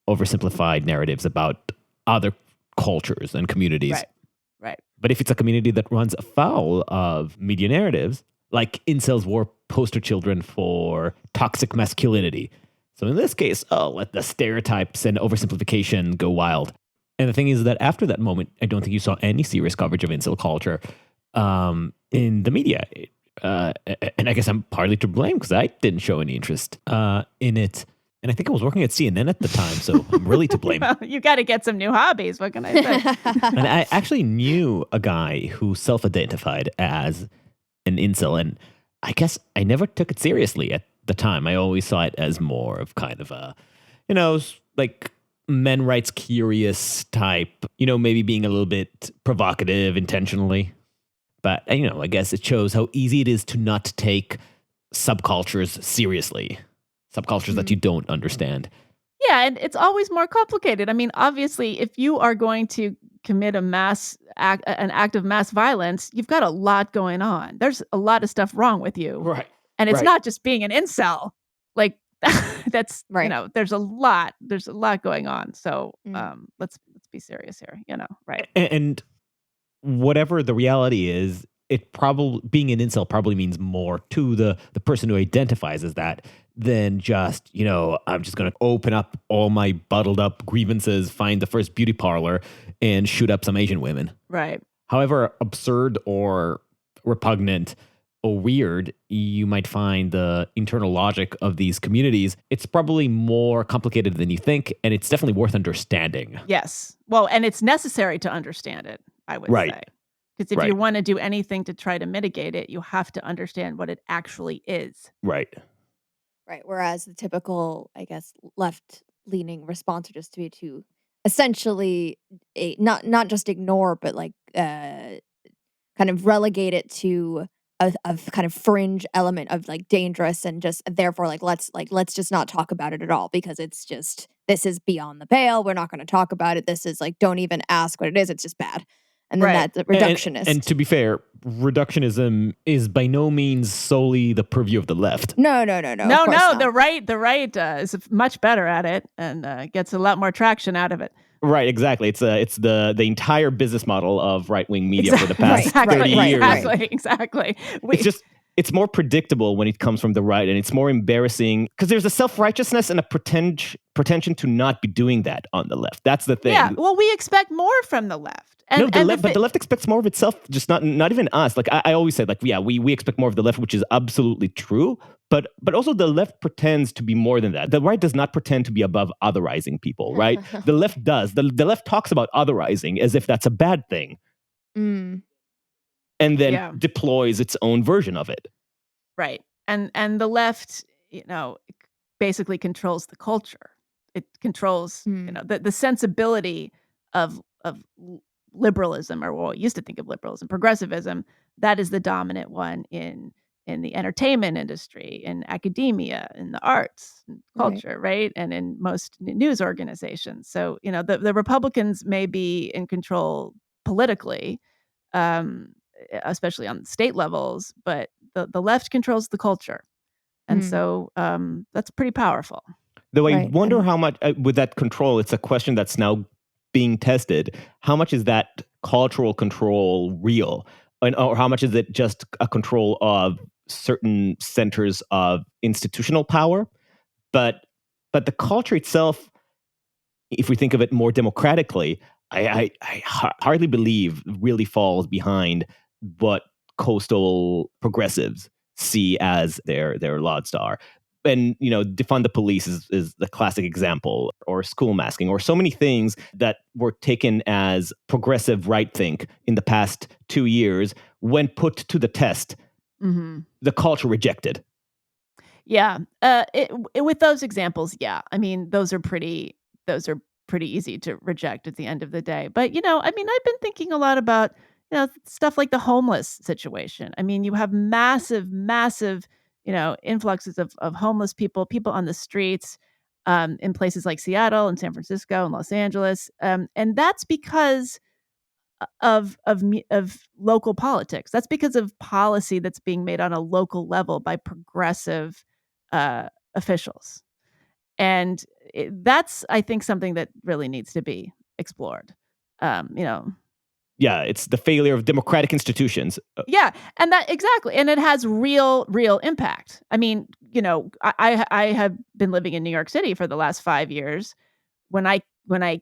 oversimplified narratives about other cultures and communities. Right. But if it's a community that runs afoul of media narratives, like incels were poster children for toxic masculinity. So in this case, let the stereotypes and oversimplification go wild. And the thing is that after that moment, I don't think you saw any serious coverage of incel culture in the media. And I guess I'm partly to blame because I didn't show any interest in it. And I think I was working at CNN at the time, so I'm really to blame. Well, you got to get some new hobbies. What can I say? And I actually knew a guy who self-identified as an incel, and I guess I never took it seriously at the time. I always saw it as more of kind of a, like men rights curious type, maybe being a little bit provocative intentionally. But, I guess it shows how easy it is to not take subcultures seriously. Subcultures that you don't understand. Yeah, and it's always more complicated. I mean, obviously, if you are going to commit an act of mass violence, you've got a lot going on. There's a lot of stuff wrong with you. Right. And it's not just being an incel. Like that's Right. There's a lot going on. So let's be serious here, right. And whatever the reality is, it probably being an incel probably means more to the person who identifies as that than just, I'm just going to open up all my bottled up grievances, find the first beauty parlor, and shoot up some Asian women. Right. However absurd or repugnant or weird you might find the internal logic of these communities, it's probably more complicated than you think, and it's definitely worth understanding. Yes. Well, and it's necessary to understand it, I would say. Because if you want to do anything to try to mitigate it, you have to understand what it actually is. Right. Right. Whereas the typical, I guess, left-leaning response would just be to essentially not just ignore, but like kind of relegate it to a kind of fringe element of like dangerous and just therefore like let's just not talk about it at all because it's just this is beyond the pale. We're not going to talk about it. This is like, don't even ask what it is. It's just bad. And then Right. that's reductionist. And to be fair, reductionism is by no means solely the purview of the left. No. Of course not. The right is much better at it and gets a lot more traction out of it. Right, exactly. It's the entire business model of right-wing media for the past Exactly. 30 years. Exactly. It's more predictable when it comes from the right, and it's more embarrassing because there's a self-righteousness and a pretension to not be doing that on the left. That's the thing. Yeah, well, we expect more from the left. But the left expects more of itself, just not even us. Like I always say, like, yeah, we expect more of the left, which is absolutely true. But also the left pretends to be more than that. The right does not pretend to be above otherizing people, right? The left does. The left talks about otherizing as if that's a bad thing. Mm. And then deploys its own version of it. Right. And the left, basically controls the culture. It controls, the sensibility of liberalism, or what we used to think of liberalism, progressivism. That is the dominant one in the entertainment industry, in academia, in the arts and culture, right? And in most news organizations. So, the Republicans may be in control politically, especially on state levels, but the left controls the culture. And so that's pretty powerful. Though I wonder how much, with that control, it's a question that's now being tested. How much is that cultural control real? Or how much is it just a control of certain centers of institutional power? But the culture itself, if we think of it more democratically, I hardly believe really falls behind what coastal progressives see as their lodestar. And, defund the police is the classic example, or school masking, or so many things that were taken as progressive right think in the past 2 years. When put to the test, the culture rejected. Yeah. With those examples, yeah. I mean, those are pretty easy to reject at the end of the day. But, I've been thinking a lot about, stuff like the homeless situation. I mean, you have massive influxes of homeless people on the streets, in places like Seattle and San Francisco and Los Angeles. And that's because of local politics. That's because of policy that's being made on a local level by progressive officials. And that's, I think, something that really needs to be explored. Yeah, it's the failure of democratic institutions. Yeah, and that exactly, and it has real impact. I mean, I have been living in New York City for the last 5 years. When I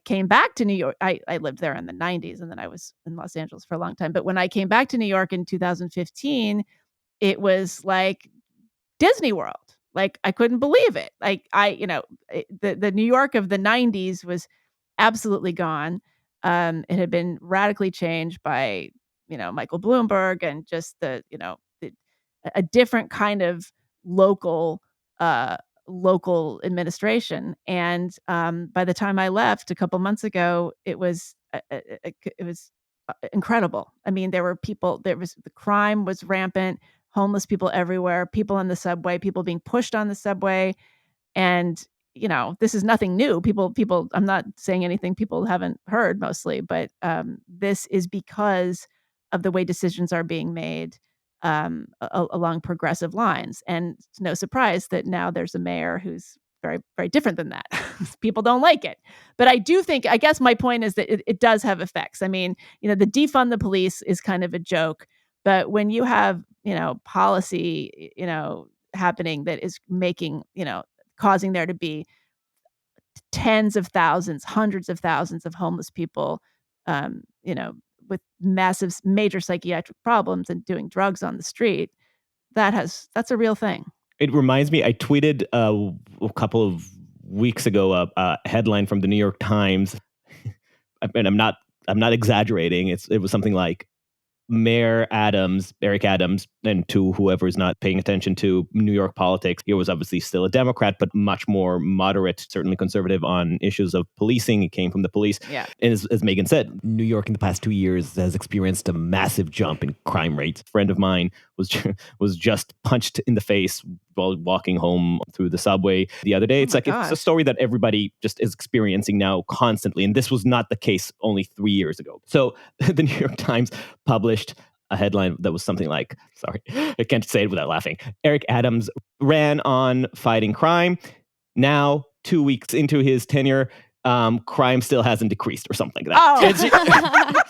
came back to New York, I lived there in the 90s, and then I was in Los Angeles for a long time. But when I came back to New York in 2015, it was like Disney World. Like, I couldn't believe it. Like, the New York of the 90s was absolutely gone. It had been radically changed by, Michael Bloomberg, and just a different kind of local administration. And by the time I left a couple months ago, it was incredible. I mean, the crime was rampant, homeless people everywhere, people on the subway, people being pushed on the subway. And, this is nothing new. People, I'm not saying anything people haven't heard mostly, but this is because of the way decisions are being made along progressive lines. And it's no surprise that now there's a mayor who's very, very different than that. People don't like it. But I guess my point is that it does have effects. I mean, the defund the police is kind of a joke, but when you have, policy, happening that is making, causing there to be tens of thousands, hundreds of thousands of homeless people, with major psychiatric problems and doing drugs on the street, that's a real thing. It reminds me, I tweeted a couple of weeks ago a headline from the New York Times, and I'm not exaggerating. It was something like, Mayor Eric Adams, and to whoever is not paying attention to New York politics, he was obviously still a Democrat, but much more moderate, certainly conservative on issues of policing. He came from the police. Yeah. And as Meghan said, New York in the past 2 years has experienced a massive jump in crime rates. A friend of mine was just punched in the face while walking home through the subway the other day. It's like, it's a story that everybody just is experiencing now constantly. And this was not the case only 3 years ago. So the New York Times published a headline that was something like, sorry, I can't say it without laughing. Eric Adams ran on fighting crime. Now, 2 weeks into his tenure, crime still hasn't decreased or something like that.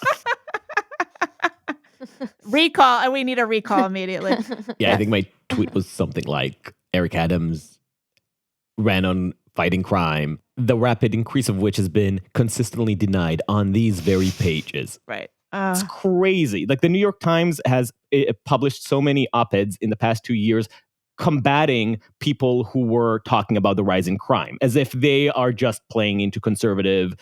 Recall, and we need a recall immediately. Yeah, I think my tweet was something like, Eric Adams ran on fighting crime, the rapid increase of which has been consistently denied on these very pages. Right. It's crazy. Like the New York Times has published so many op-eds in the past 2 years combating people who were talking about the rise in crime, as if they are just playing into conservative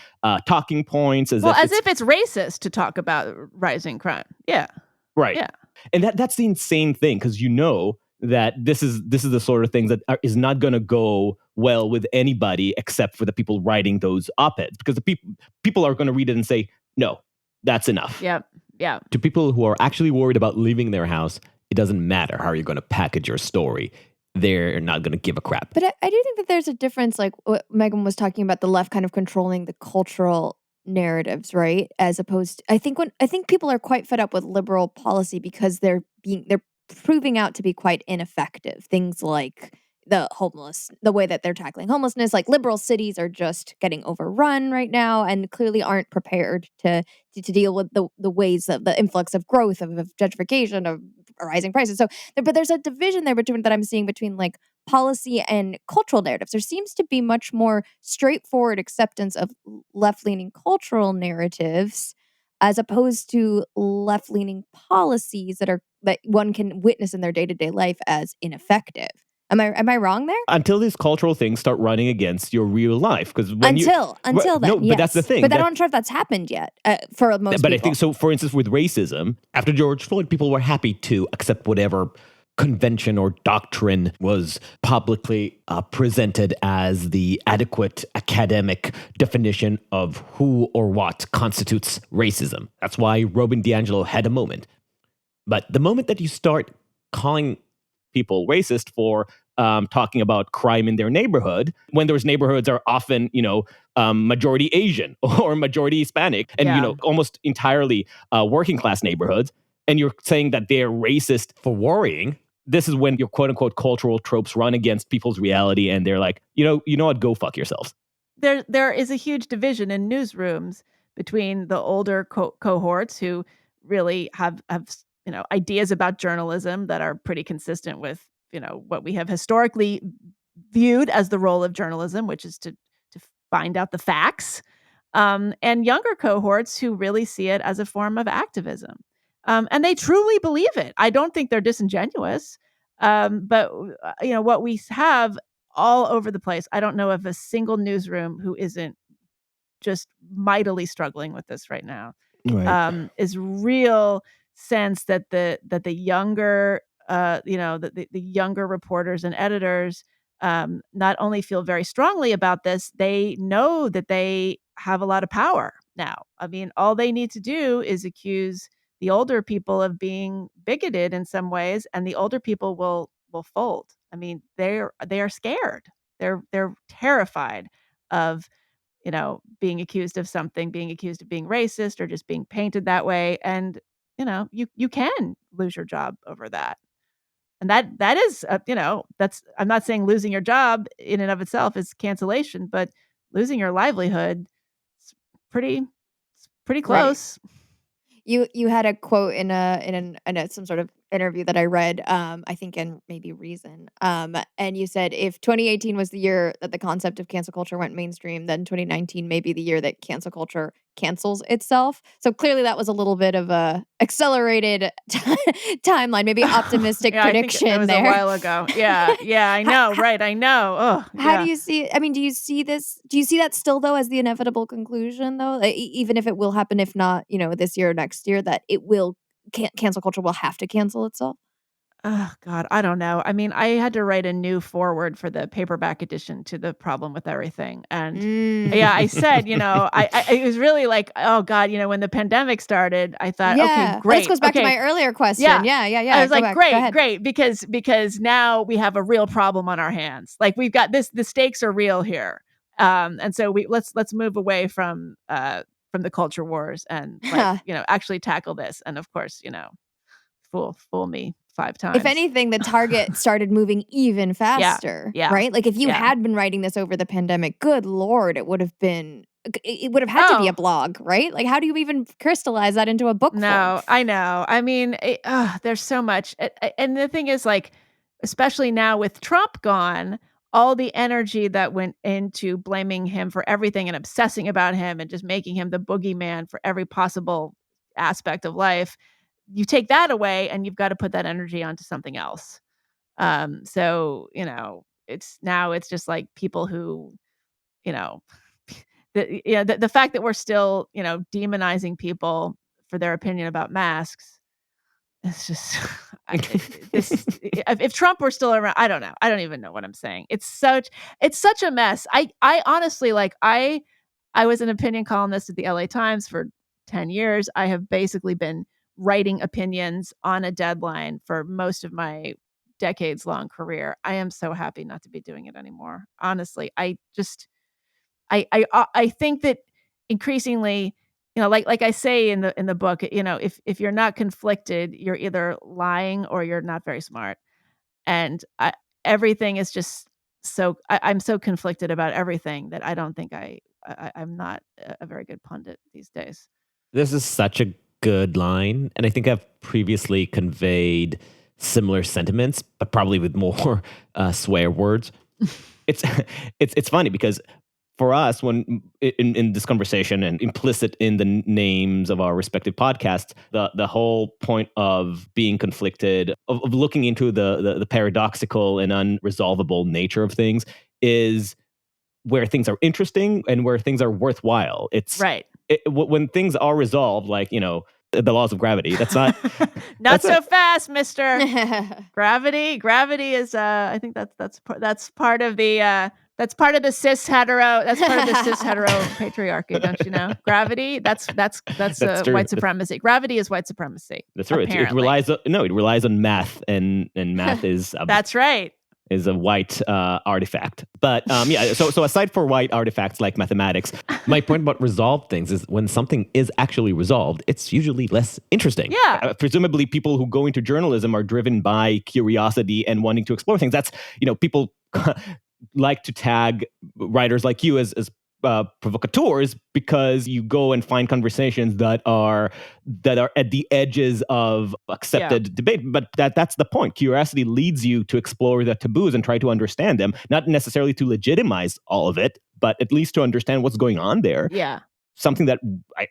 talking points. As if it's racist to talk about rising crime. Yeah. Right. Yeah. And that's the insane thing, because you know that this is the sort of thing that is not going to go well with anybody except for the people writing those op-eds, because the people are going to read it and say, no, that's enough. Yeah. Yeah. To people who are actually worried about leaving their house, it doesn't matter how you're going to package your story. They're not going to give a crap. But I do think that there's a difference, like what Meghan was talking about, the left kind of controlling the cultural narratives, right? As opposed to, I think people are quite fed up with liberal policy because they're proving out to be quite ineffective. Things like the way that they're tackling homelessness, like liberal cities are just getting overrun right now and clearly aren't prepared to deal with the ways of the influx of growth, of gentrification, of rising prices. So, but there's a division there that I'm seeing between like policy and cultural narratives. There seems to be much more straightforward acceptance of left-leaning cultural narratives as opposed to left-leaning policies that one can witness in their day-to-day life as ineffective. Am I wrong there? Until these cultural things start running against your real life, because until then, no, yes. But that's the thing. But I'm not sure if that's happened yet for most people. But I think so. For instance, with racism, after George Floyd, people were happy to accept whatever convention or doctrine was publicly presented as the adequate academic definition of who or what constitutes racism. That's why Robin DiAngelo had a moment. But the moment that you start calling people racist for talking about crime in their neighborhood, when those neighborhoods are often, majority Asian or majority Hispanic and, almost entirely working class neighborhoods, and you're saying that they're racist for worrying, this is when your quote unquote cultural tropes run against people's reality, and they're like, you know what, go fuck yourselves. There is a huge division in newsrooms between the older cohorts who really have ideas about journalism that are pretty consistent with what we have historically viewed as the role of journalism, which is to find out the facts, and younger cohorts who really see it as a form of activism. And they truly believe it. I don't think they're disingenuous. But what we have all over the place, I don't know of a single newsroom who isn't just mightily struggling with this right now. Right. Is real sense that the younger, the younger reporters and editors not only feel very strongly about this, they know that they have a lot of power now. I mean, all they need to do is accuse the older people of being bigoted in some ways, and the older people will fold. I mean, they are scared. They're terrified of being accused of something, being accused of being racist or just being painted that way, and you can lose your job over that. And that is that's, I'm not saying losing your job in and of itself is cancellation, but losing your livelihood is pretty close. Right. You had a quote in some sort of interview that I read, I think in maybe Reason, and you said if 2018 was the year that the concept of cancel culture went mainstream, then 2019 may be the year that cancel culture cancels itself. So clearly that was a little bit of a accelerated timeline, maybe optimistic prediction. I think that was there a while ago. Yeah, I know, right? I know. Oh, how do you see? I mean, do you see this? Do you see that still though as the inevitable conclusion though? Even if it will happen, if not, this year or next year, that it will cancel culture will have to cancel itself. Oh God, I don't know. I mean, I had to write a new foreword for the paperback edition to The Problem with Everything. And yeah, I said, it was really like, oh God, when the pandemic started, I thought, okay, Yeah. Well, this great. goes back to Okay. my earlier question. Yeah. Yeah. I was Go like, back. Go great, ahead. great, because now we have a real problem on our hands. Like we've got this, the stakes are real here. And so let's move away from the culture wars and actually tackle this. And of course, fool me 5 times. If anything, the target started moving even faster, Yeah. right? Like if you Yeah. had been writing this over the pandemic, good Lord, it would have had to be a blog, right? Like how do you even crystallize that into a book No, form? I know. I mean, there's so much. And the thing is, like, especially now with Trump gone, all the energy that went into blaming him for everything and obsessing about him and just making him the boogeyman for every possible aspect of life, you take that away and you've got to put that energy onto something else. So, it's just like people who, you know, the fact that we're still, demonizing people for their opinion about masks. It's just if Trump were still around, I don't know. I don't even know what I'm saying. It's such a mess. I honestly I was an opinion columnist at the LA Times for 10 years. I have basically been writing opinions on a deadline for most of my decades long career. I am so happy not to be doing it anymore. Honestly, I think that increasingly, like I say in the book, if you're not conflicted, you're either lying or you're not very smart. And everything is just I'm so conflicted about everything that I don't think I'm not a very good pundit these days. This is such a good line, and I think I've previously conveyed similar sentiments, but probably with more swear words. It's funny because for us, when in this conversation and implicit in the names of our respective podcasts, the whole point of being conflicted, of looking into the paradoxical and unresolvable nature of things, is where things are interesting and where things are worthwhile. It's right. When things are resolved, like the laws of gravity. That's not not so fast, Mister. Gravity is. I think that's part of the. That's part of the cis hetero. That's part of the cis hetero patriarchy, don't you know? Gravity. That's white supremacy. Gravity is white supremacy. That's true. It relies on math, and math is. That's right. Is a white artifact. But so aside for white artifacts like mathematics, my point about resolved things is when something is actually resolved, it's usually less interesting. Yeah. Presumably people who go into journalism are driven by curiosity and wanting to explore things. That's, people like to tag writers like you as provocateurs because you go and find conversations that are at the edges of accepted debate. But that's the point. Curiosity leads you to explore the taboos and try to understand them, not necessarily to legitimize all of it, but at least to understand what's going on there. Yeah. Something that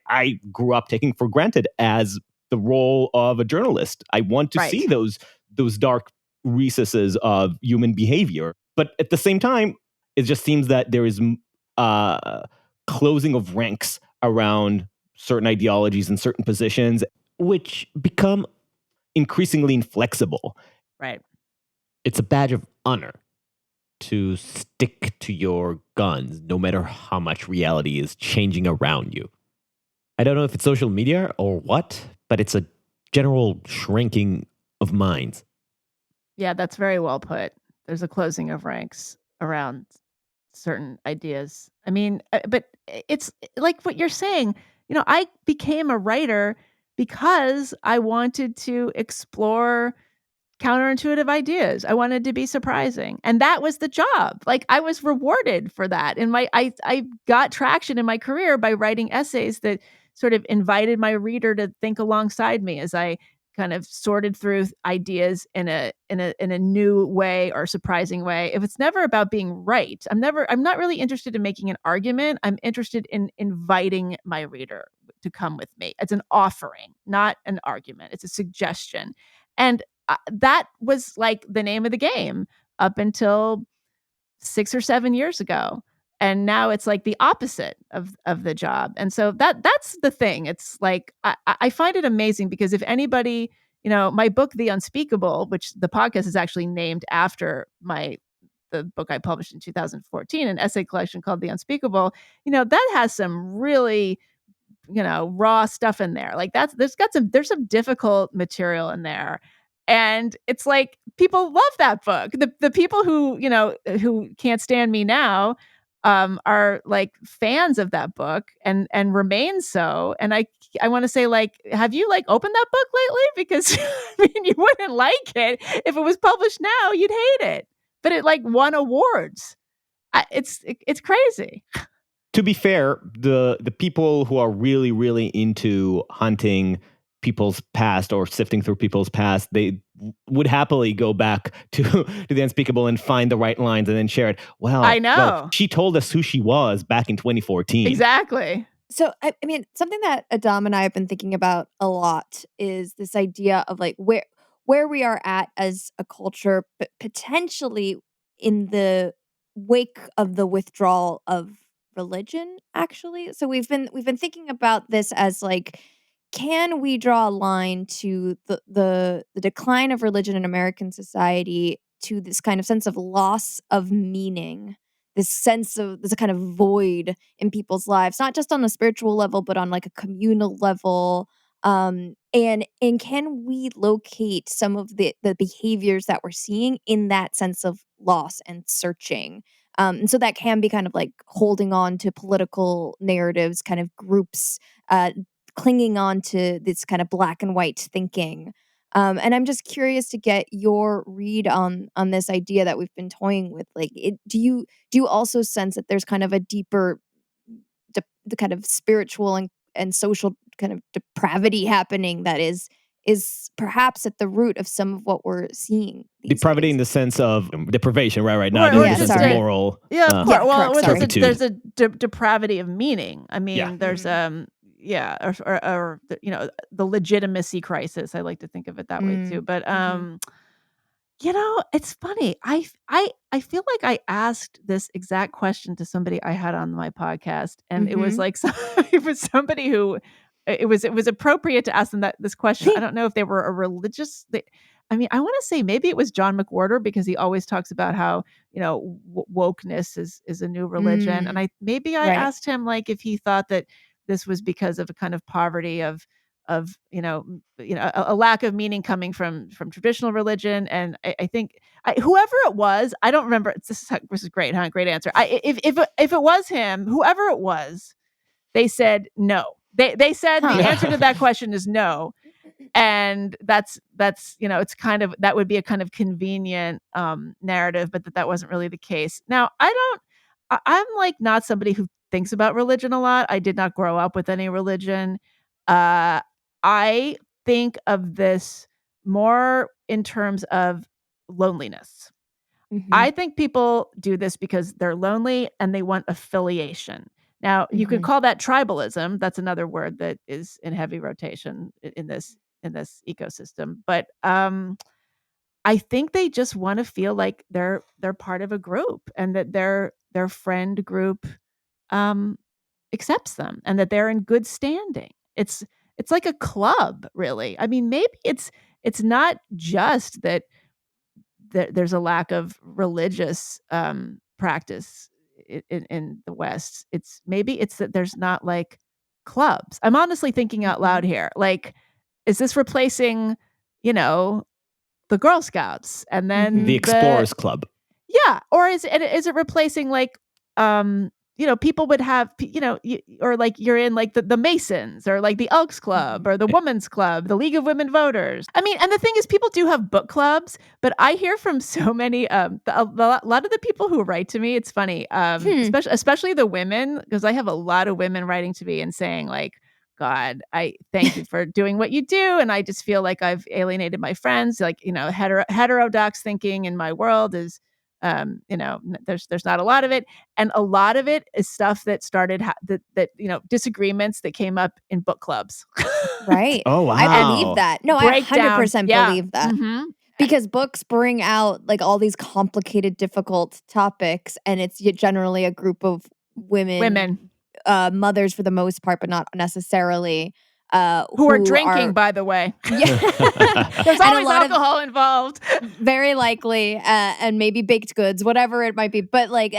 I grew up taking for granted as the role of a journalist. I want to see those dark recesses of human behavior. But at the same time, it just seems that there is closing of ranks around certain ideologies and certain positions, which become increasingly inflexible. Right. It's a badge of honor to stick to your guns, no matter how much reality is changing around you. I don't know if it's social media or what, but it's a general shrinking of minds. Yeah, that's very well put. There's a closing of ranks around certain ideas. I mean, but it's like what you're saying. I became a writer because I wanted to explore counterintuitive ideas. I wanted to be surprising. And that was the job. Like I was rewarded for that. And I got traction in my career by writing essays that sort of invited my reader to think alongside me as I kind of sorted through ideas in a new way or surprising way. If it's never about being right, I'm not really interested in making an argument. I'm interested in inviting my reader to come with me. It's an offering, not an argument. It's a suggestion. And that was like the name of the game up until 6 or 7 years ago. And now it's like the opposite of the job. And so that's the thing. It's like, I find it amazing because if anybody my book, The Unspeakable, which the podcast is actually named after the book I published in 2014, an essay collection called The Unspeakable, that has some really, raw stuff in there. Like there's some difficult material in there. And it's like people love that book. The people who can't stand me now are like fans of that book and remain so. And I want to say, like, have you like opened that book lately? Because you wouldn't like it if it was published now. You'd hate it. But it like won awards. It's crazy. To be fair, the people who are really, really into hunting people's past or sifting through people's past, they would happily go back to The Unspeakable and find the right lines and then share it. Well, I know. She told us who she was back in 2014. Exactly. So, I mean, something that Adam and I have been thinking about a lot is this idea of like where we are at as a culture, but potentially in the wake of the withdrawal of religion, actually. So we've been thinking about this as like, can we draw a line to the decline of religion in American society, to this kind of sense of loss of meaning, this sense of there's a kind of void in people's lives, not just on a spiritual level, but on like a communal level. And can we locate some of the behaviors that we're seeing in that sense of loss and searching? And so that can be kind of like holding on to political narratives, kind of groups clinging on to this kind of black and white thinking. And I'm just curious to get your read on this idea that we've been toying with. Like, do you also sense that there's kind of a deeper, the kind of spiritual and social kind of depravity happening that is perhaps at the root of some of what we're seeing? Depravity in the sense of deprivation, right? Not Right, in the sense of moral. Well, correct, there's a depravity of meaning. I mean, there's or the legitimacy crisis. I like to think of it that way too. But it's funny. I feel like I asked this exact question to somebody I had on my podcast, and it was like it was somebody who it was appropriate to ask them this question. I don't know if they were a religious. I mean, I want to say maybe it was John McWhorter, because he always talks about how wokeness is a new religion, and I asked him like if he thought that this was because of a kind of poverty of a lack of meaning coming from traditional religion. And I think whoever it was, I don't remember. This is great, huh? Great answer. If it was him, whoever it was, they said no. They said the answer to that question is no. And that's it's kind of, that would be a kind of convenient narrative, but that wasn't really the case. Now, I'm like not somebody who thinks about religion a lot. I did not grow up with any religion. I think of this more in terms of loneliness. I think people do this because they're lonely and they want affiliation. Now, you could call that tribalism. That's another word that is in heavy rotation in this ecosystem. But I think they just want to feel like they're part of a group, and that their friend group accepts them, and that they're in good standing. It's like a club, really. I mean, maybe it's not just that there's a lack of religious practice in the West. It's that there's not like clubs. I'm honestly thinking out loud here. Like, is this replacing, the Girl Scouts and then the Explorers Club? Yeah, or is it replacing like people would have, or like you're in like the Masons, or like the Elks Club, or the Women's Club, the League of Women Voters. I mean, and the thing is, people do have book clubs, but I hear from so many, a lot of the people who write to me, it's funny, especially the women, because I have a lot of women writing to me and saying like, God, I thank you for doing what you do. And I just feel like I've alienated my friends. Like, heterodox thinking in my world is, there's not a lot of it. And a lot of it is stuff that started disagreements that came up in book clubs. Right. Oh, wow. I believe that. No, I 100% believe that. Because books bring out like all these complicated, difficult topics, and it's generally a group of women. Women. Mothers for the most part, but not necessarily. who are drinking, by the way. Yeah. There's always alcohol involved. Very likely, and maybe baked goods, whatever it might be. But like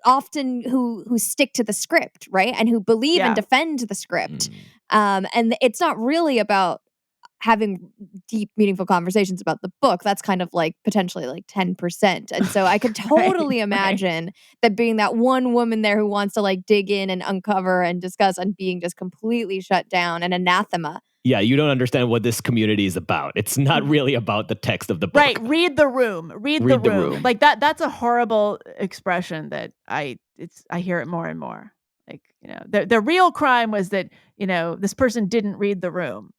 often who stick to the script, right? And who believe and defend the script. And it's not really about having deep, meaningful conversations about the book. That's kind of like potentially like 10%. And so I could totally imagine that being that one woman there who wants to like dig in and uncover and discuss and being just completely shut down and anathema. Yeah, you don't understand what this community is about. It's not really about the text of the book. Right. Read the room. Read the room. Like that's a horrible expression that I hear it more and more. Like, the real crime was that, this person didn't read the room.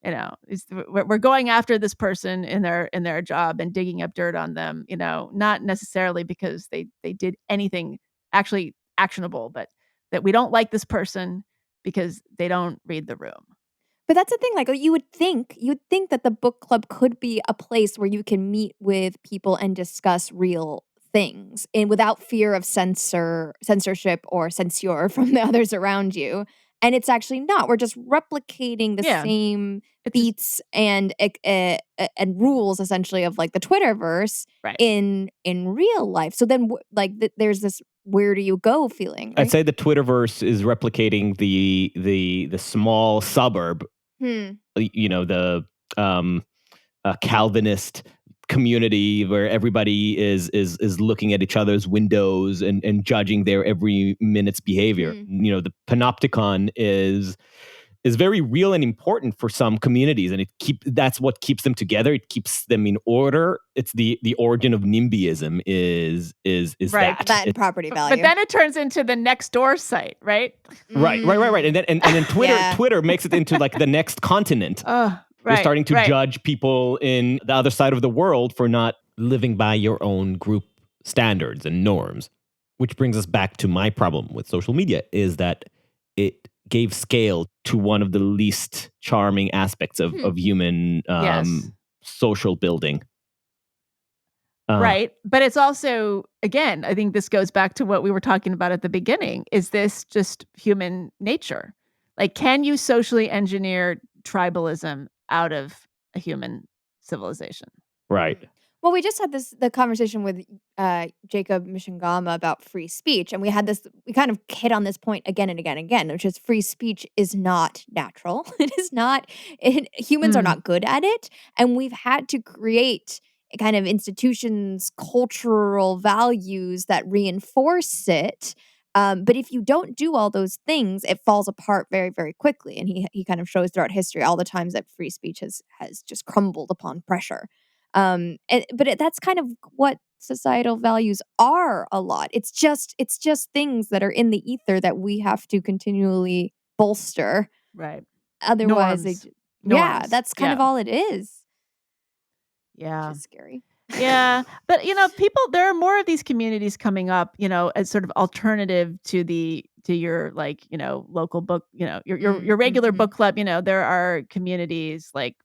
We're going after this person in their job and digging up dirt on them, not necessarily because they did anything actually actionable, but that we don't like this person because they don't read the room. But that's the thing, like you would think that the book club could be a place where you can meet with people and discuss real things and without fear of censorship or censure from the others around you. And it's actually not. We're just replicating the same beats and rules essentially of like the Twitterverse in real life. So then there's this where do you go feeling. Right? I'd say the Twitterverse is replicating the small suburb. The Calvinist community where everybody is looking at each other's windows and judging their every minute's behavior. The panopticon is very real and important for some communities, and that's what keeps them together. It keeps them in order. It's the origin of NIMBYism is that property value. But then it turns into the next door site, right? Right. And then Twitter makes it into like the next continent. You're starting to judge people in the other side of the world for not living by your own group standards and norms. Which brings us back to my problem with social media is that it gave scale to one of the least charming aspects of human social building. Right. But it's also, again, I think this goes back to what we were talking about at the beginning. Is this just human nature? Like, can you socially engineer tribalism out of a human civilization? Right. Well, we just had the conversation with Jacob Mishangama about free speech, and we kind of hit on this point again and again and again, which is free speech is not natural. It is not. Humans are not good at it, and we've had to create kind of institutions, cultural values that reinforce it. But if you don't do all those things, it falls apart very, very quickly. And he kind of shows throughout history all the times that free speech has just crumbled upon pressure. But that's kind of what societal values are a lot. It's just things that are in the ether that we have to continually bolster. Right. Otherwise, that's kind of all it is. Yeah. Which is scary. Yeah. But, there are more of these communities coming up, as sort of alternative to your local book, your regular book club. There are communities like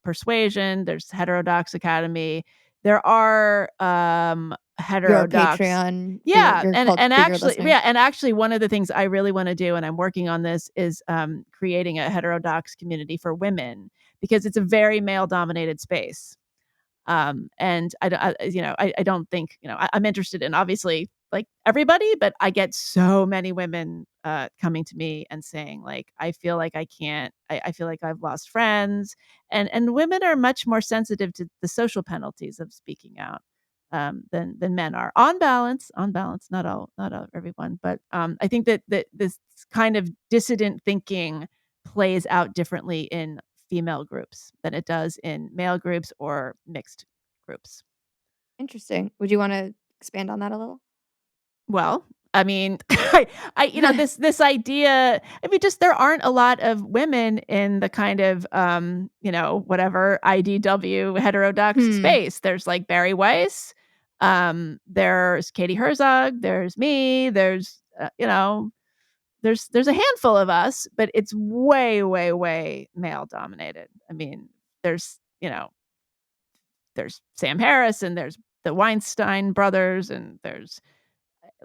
Persuasion, there's Heterodox Academy. There are Heterodox. Your Patreon. And actually one of the things I really want to do, and I'm working on this, is creating a heterodox community for women, because it's a very male dominated space. And I don't think, I'm interested in obviously like everybody, but I get so many women coming to me and saying like, I feel like I can't, I feel like I've lost friends, and women are much more sensitive to the social penalties of speaking out than men are on balance, not everyone, but I think that this kind of dissident thinking plays out differently in female groups than it does in male groups or mixed groups. Interesting. Would you want to expand on that a little? Well, I mean, this idea, there aren't a lot of women in the kind of, whatever IDW heterodox space. There's like Barry Weiss, there's Katie Herzog, there's me, there's a handful of us, but it's way, way, way male dominated. I mean, there's Sam Harris, and there's the Weinstein brothers, and there's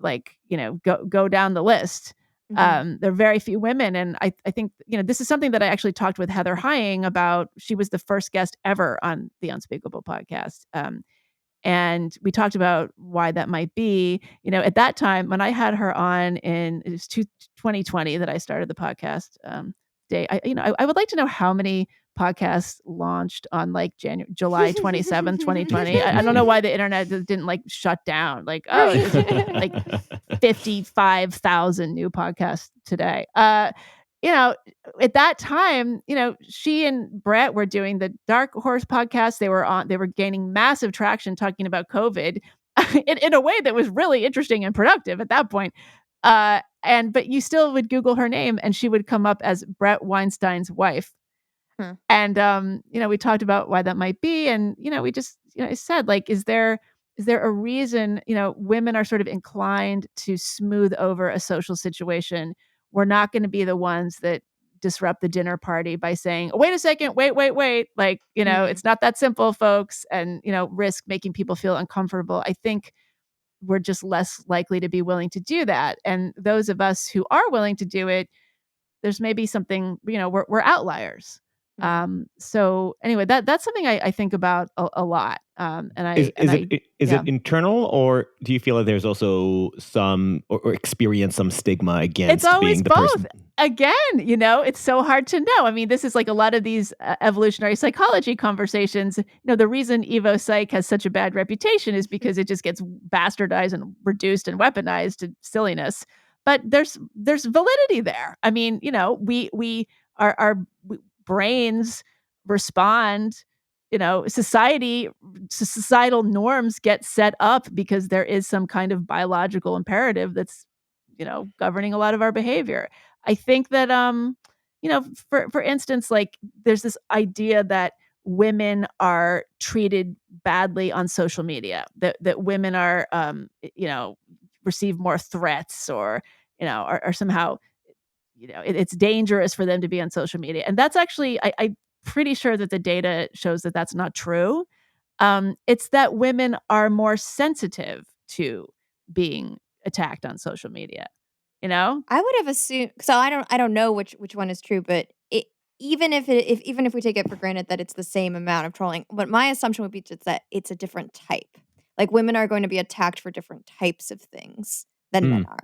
go down the list. There are very few women. And I think, this is something that I actually talked with Heather Hying about. She was the first guest ever on the Unspeakable podcast. And we talked about why that might be. At that time, when I had her on it was 2020 that I started the podcast day. I would like to know how many podcasts launched on like July 27th, 2020. I don't know why the internet didn't like shut down. Like, it's like 55,000 new podcasts today. At that time, she and Brett were doing the Dark Horse podcast. They were gaining massive traction talking about COVID in a way that was really interesting and productive at that point. But you still would Google her name and she would come up as Brett Weinstein's wife. And we talked about why that might be. And, we just, said, like, is there a reason, women are sort of inclined to smooth over a social situation? We're not going to be the ones that disrupt the dinner party by saying, oh, wait a second, wait. Like, it's not that simple, folks. And, risk making people feel uncomfortable. I think we're just less likely to be willing to do that. And those of us who are willing to do it, there's maybe something, we're outliers. So anyway, that's something I think about a lot. Is it internal, or do you feel like there's also some or experience some stigma against? It's always being the both. person? Again, it's so hard to know. I mean, this is like a lot of these evolutionary psychology conversations. The reason Evo Psych has such a bad reputation is because it just gets bastardized and reduced and weaponized to silliness. But there's validity there. I mean, our brains respond. Societal norms get set up because there is some kind of biological imperative that's governing a lot of our behavior. I think that for instance, like there's this idea that women are treated badly on social media, that women are receive more threats, or are somehow it's dangerous for them to be on social media. And that's actually, I'm pretty sure that the data shows that that's not true. It's that women are more sensitive to being attacked on social media. I would have assumed. So I don't know which one is true, but even if we take it for granted that it's the same amount of trolling, but my assumption would be just that it's a different type. Like women are going to be attacked for different types of things than men are.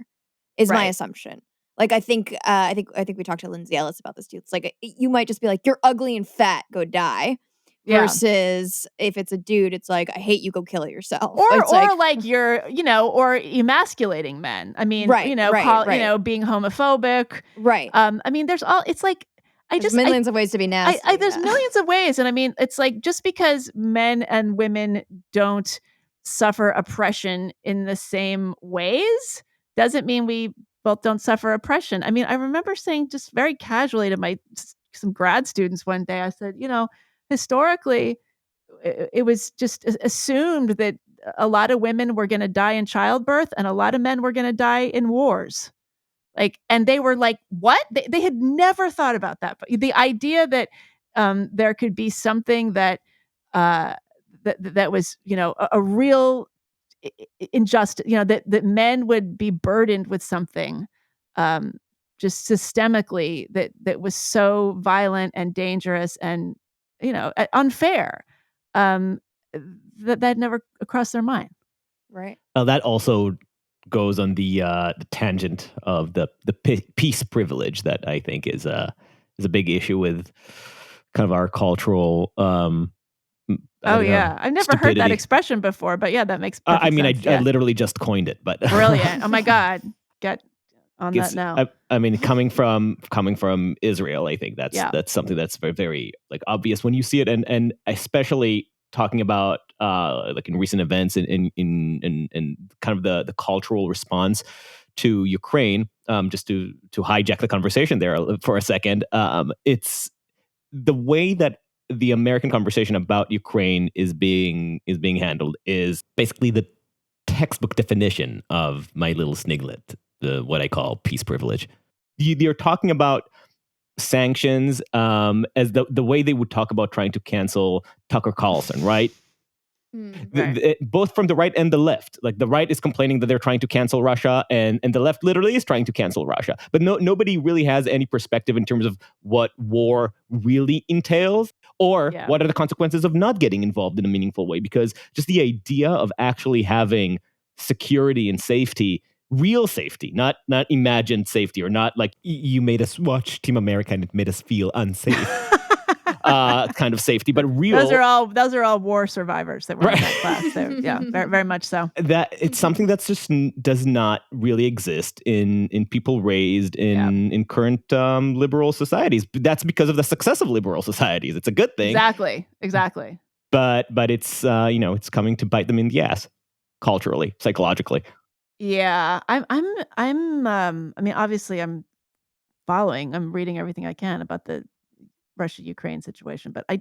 Is my assumption. Like I think we talked to Lindsay Ellis about this too. It's like you might just be like, you're ugly and fat, go die. Versus if it's a dude, it's like, I hate you, go kill yourself. Or like you're, or emasculating men. I mean, being homophobic. Right. I mean, it's like, there's millions of ways to be nasty. There's millions of ways. And I mean, it's like, just because men and women don't suffer oppression in the same ways doesn't mean we both don't suffer oppression. I mean, I remember saying just very casually to some grad students one day, I said, historically, it was just assumed that a lot of women were going to die in childbirth and a lot of men were going to die in wars. Like, and they were like, what? They had never thought about that. But the idea that there could be something that was, a real injustice, that men would be burdened with something just systemically that was so violent and dangerous and unfair, that never crossed their mind. Right. That also goes on the tangent of the peace privilege that I think is a big issue with kind of our cultural. I've never stupidity. heard that expression before, but yeah, that makes perfect sense. I literally just coined it, but brilliant. Oh my God, get on that now. I mean, coming from Israel, I think that's something that's very, very like obvious when you see it, and especially talking about like in recent events in kind of the cultural response to Ukraine. Just to hijack the conversation there for a second, it's the way that the American conversation about Ukraine is being handled is basically the textbook definition of my little sniglet, what I call peace privilege. You're talking about sanctions as the way they would talk about trying to cancel Tucker Carlson, right? Right. Both from the right and the left. Like the right is complaining that they're trying to cancel Russia, and the left literally is trying to cancel Russia. But nobody really has any perspective in terms of what war really entails, or Yeah. what are the consequences of not getting involved in a meaningful way. Because just the idea of actually having security and safety, real safety, not imagined safety, or not like you made us watch Team America and it made us feel unsafe. Kind of safety, but real. Those are all war survivors that were in that class. So, yeah, very, very much so. That it's something that's just does not really exist in people raised in current liberal societies. That's because of the success of liberal societies. It's a good thing. Exactly. But it's it's coming to bite them in the ass, culturally, psychologically. Yeah, I'm. I mean, obviously, I'm reading everything I can about the Russia-Ukraine situation, but I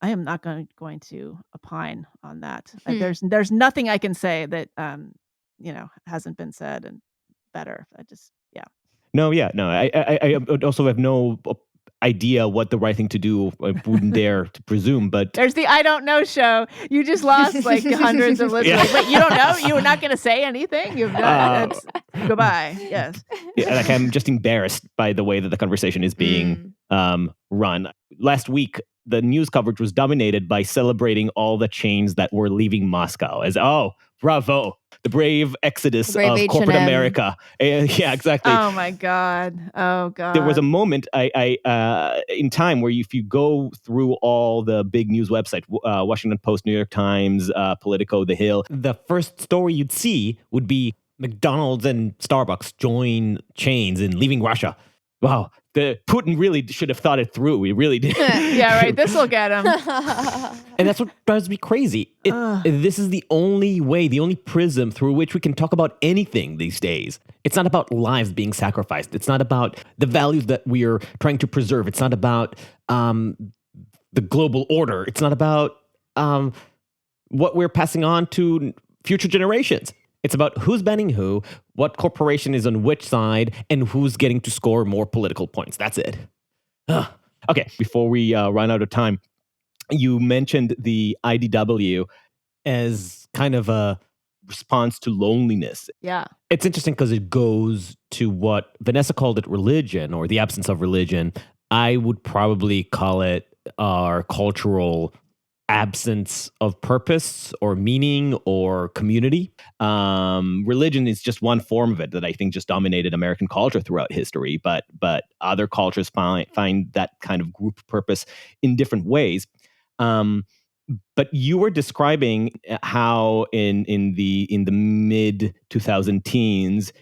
am not going to opine on that. There's nothing I can say that hasn't been said and better. Yeah. No. I also have no idea what the right thing to do. I wouldn't dare to presume, but there's the I don't know show. You just lost like hundreds of listeners. Yeah. Wait, you don't know? You were not going to say anything? Goodbye. Yes. Yeah, like I'm just embarrassed by the way that the conversation is being run. Last week, the news coverage was dominated by celebrating all the chains that were leaving Moscow as, oh, bravo, the brave exodus of corporate America. Yeah, exactly. Oh my God. There was a moment in time where if you go through all the big news websites, Washington Post, New York Times, Politico, The Hill, the first story you'd see would be McDonald's and Starbucks join chains in leaving Russia. Wow. Putin really should have thought it through. He really did. Yeah, right. This will get him. And that's what drives me crazy. This is the only way, the only prism through which we can talk about anything these days. It's not about lives being sacrificed. It's not about the values that we are trying to preserve. It's not about the global order. It's not about what we're passing on to future generations. It's about who's banning who, what corporation is on which side, and who's getting to score more political points. That's it. Okay, before we run out of time, you mentioned the IDW as kind of a response to loneliness. Yeah. It's interesting because it goes to what Vanessa called it religion, or the absence of religion. I would probably call it our cultural absence of purpose or meaning or community. Religion is just one form of it that I think just dominated American culture throughout history, but other cultures find that kind of group purpose in different ways. But you were describing how in the mid 2000 teens,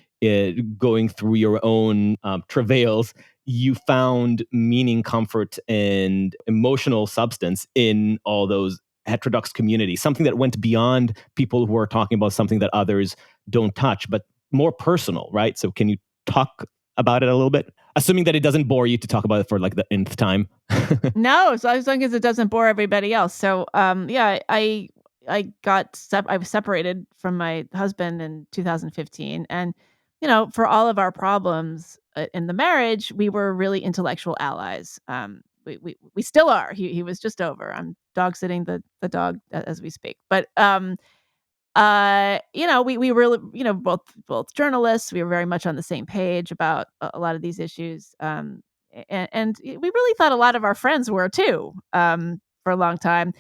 going through your own travails, you found meaning, comfort, and emotional substance in all those heterodox communities, something that went beyond people who are talking about something that others don't touch, but more personal, right? So can you talk about it a little bit? Assuming that it doesn't bore you to talk about it for like the nth time. No, so as long as it doesn't bore everybody else. So I was separated from my husband in 2015, and for all of our problems in the marriage, we were really intellectual allies. We still are. He was just over. I'm dog sitting the dog as we speak. But we were both journalists. We were very much on the same page about a lot of these issues. And we really thought a lot of our friends were too, for a long time.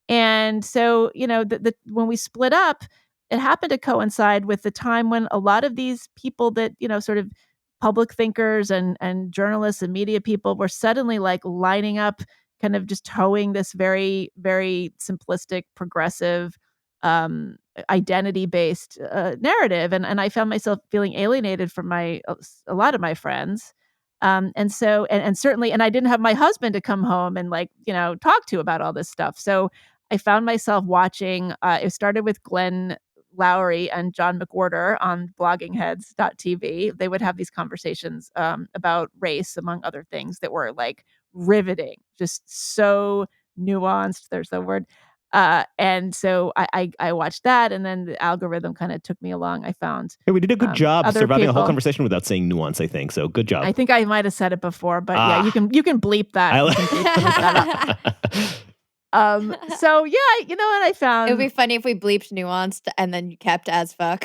And so, when we split up, it happened to coincide with the time when a lot of these people that, sort of public thinkers and journalists and media people were suddenly like lining up, kind of just towing this very, very simplistic, progressive, identity-based narrative. And I found myself feeling alienated from a lot of my friends. And so, and certainly, and I didn't have my husband to come home and talk to about all this stuff. So I found myself watching, it started with Glenn Lowry and John McWhorter on bloggingheads.tv. They would have these conversations about race, among other things, that were like riveting, just so nuanced. There's the word. And so I watched that, and then the algorithm kind of took me along. I found we did a good job surviving a whole people. Conversation without saying nuance, I think. So good job. I think I might have said it before, but yeah, you can bleep that. You can bleep that up. So yeah, you know what I found? It would be funny if we bleeped nuanced and then you kept as fuck.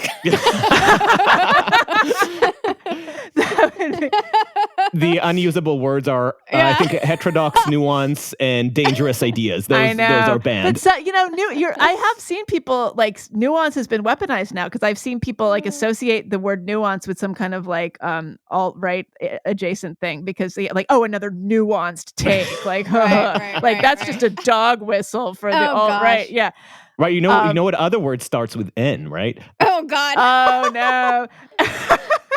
The unusable words are, I think, heterodox, nuance, and dangerous ideas. I Those know. are banned. But so, you know, I have seen people like nuance has been weaponized now because I've seen people like associate the word nuance with some kind of like alt-right adjacent thing because they, like, oh, another nuanced take, like that's just a dog whistle for the alt-right. Yeah. Right, you know what other word starts with N, right? Oh God. Oh no.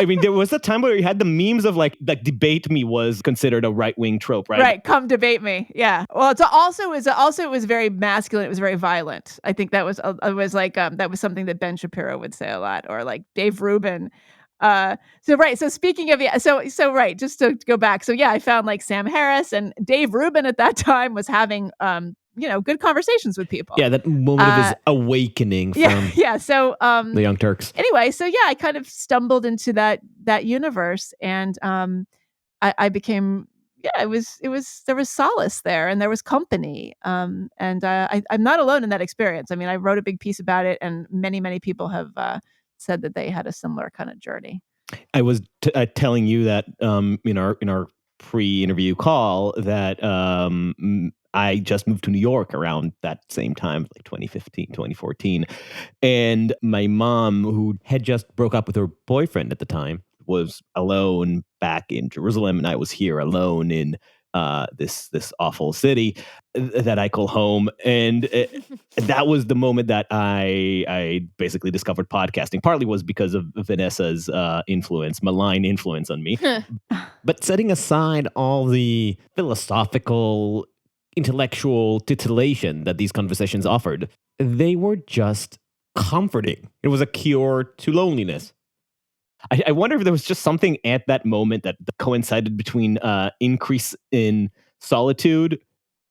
I mean, there was a time where you had the memes of like debate me was considered a right-wing trope, right? Right, come debate me. Yeah. Well, it was very masculine. It was very violent. I think that was that was something that Ben Shapiro would say a lot, or like Dave Rubin. So speaking of right, just to go back. So yeah, I found like Sam Harris and Dave Rubin at that time was having good conversations with people. Yeah, that moment of his awakening from So the Young Turks. Anyway, so yeah, I kind of stumbled into that universe, and I became it was there was solace there, and there was company, and I'm not alone in that experience. I mean, I wrote a big piece about it, and many people have said that they had a similar kind of journey. I was telling you that in our pre-interview call that I just moved to New York around that same time, like 2015, 2014. And my mom, who had just broke up with her boyfriend at the time, was alone back in Jerusalem, and I was here alone in this awful city that I call home. And that was the moment that I basically discovered podcasting. Partly was because of Vanessa's malign influence on me. But setting aside all the philosophical, intellectual titillation that these conversations offered, they were just comforting. It was a cure to loneliness. I wonder if there was just something at that moment that coincided between increase in solitude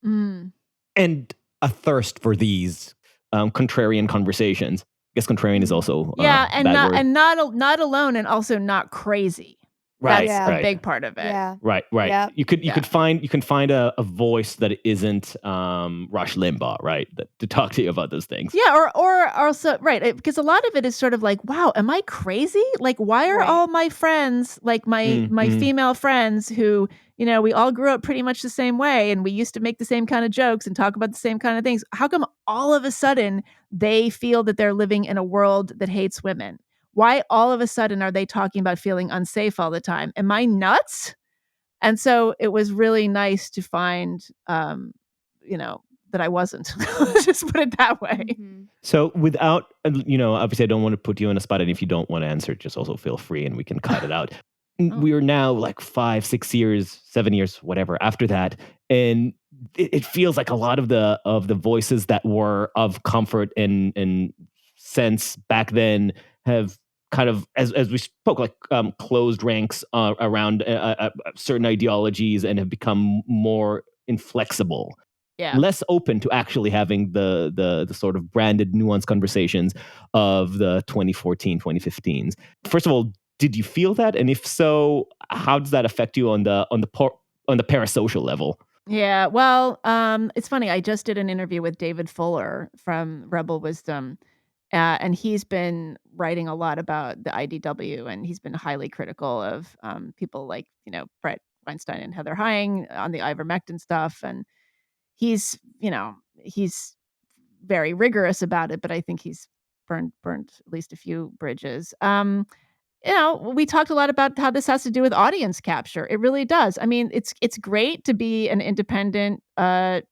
and a thirst for these contrarian conversations. I guess contrarian is also not alone, and also not crazy. Right, that's a big part of it. Yeah. Right. Yep. You can find a voice that isn't Rush Limbaugh, right? To talk to you about those things. Yeah, or also because a lot of it is sort of like, wow, am I crazy? Like, why are all my friends, like my female friends who, we all grew up pretty much the same way, and we used to make the same kind of jokes and talk about the same kind of things. How come all of a sudden they feel that they're living in a world that hates women? Why all of a sudden are they talking about feeling unsafe all the time? Am I nuts? And so it was really nice to find, that I wasn't. Let's just put it that way. Mm-hmm. So without, obviously I don't want to put you on a spot, and if you don't want to answer, just also feel free and we can cut it out. We are now like 5, 6 years, 7 years, whatever after that. And it feels like a lot of the voices that were of comfort and sense back then have kind of, as we spoke, like closed ranks around certain ideologies and have become more inflexible, less open to actually having the sort of branded, nuanced conversations of the 2014, 2015s. First of all, did you feel that? And if so, how does that affect you on the parasocial level? Yeah, well, it's funny. I just did an interview with David Fuller from Rebel Wisdom. And he's been writing a lot about the IDW, and he's been highly critical of people like, Brett Weinstein and Heather Heying on the ivermectin stuff. And he's very rigorous about it, but I think he's burned at least a few bridges. We talked a lot about how this has to do with audience capture. It really does. I mean, it's great to be an independent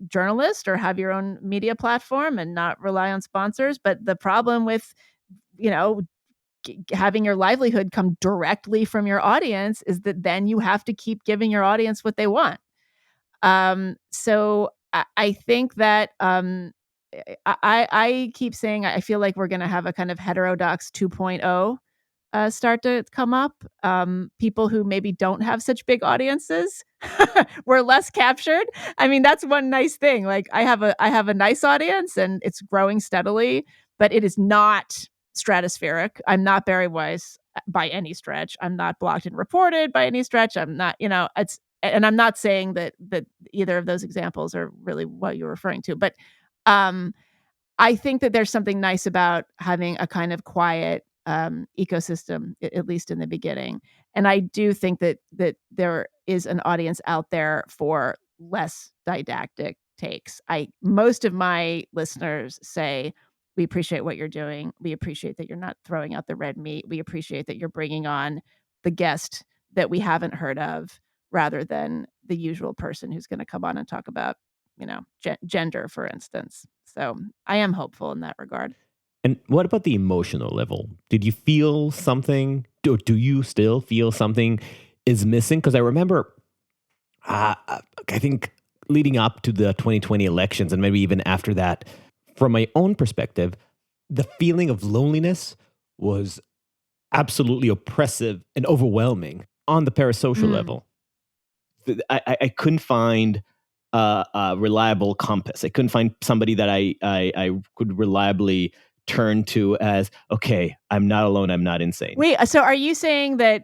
journalist or have your own media platform and not rely on sponsors. But the problem with, having your livelihood come directly from your audience is that then you have to keep giving your audience what they want. So I think that I keep saying I feel like we're going to have a kind of heterodox 2.0 start to come up. People who maybe don't have such big audiences were less captured. I mean, that's one nice thing. Like I have a nice audience, and it's growing steadily, but it is not stratospheric. I'm not Barry Weiss by any stretch. I'm not blocked and reported by any stretch. I'm not, and I'm not saying that either of those examples are really what you're referring to, but I think that there's something nice about having a kind of quiet ecosystem, at least in the beginning. And I do think that there is an audience out there for less didactic takes. Most of my listeners say, we appreciate what you're doing. We appreciate that you're not throwing out the red meat. We appreciate that you're bringing on the guest that we haven't heard of, rather than the usual person who's going to come on and talk about, gender, for instance. So I am hopeful in that regard. And what about the emotional level? Did you feel something? Do you still feel something is missing? Because I remember, I think leading up to the 2020 elections, and maybe even after that, from my own perspective, the feeling of loneliness was absolutely oppressive and overwhelming on the parasocial level. I couldn't find a reliable compass. I couldn't find somebody that I could reliably turn to as, okay, I'm not alone, I'm not insane. Wait, so are you saying that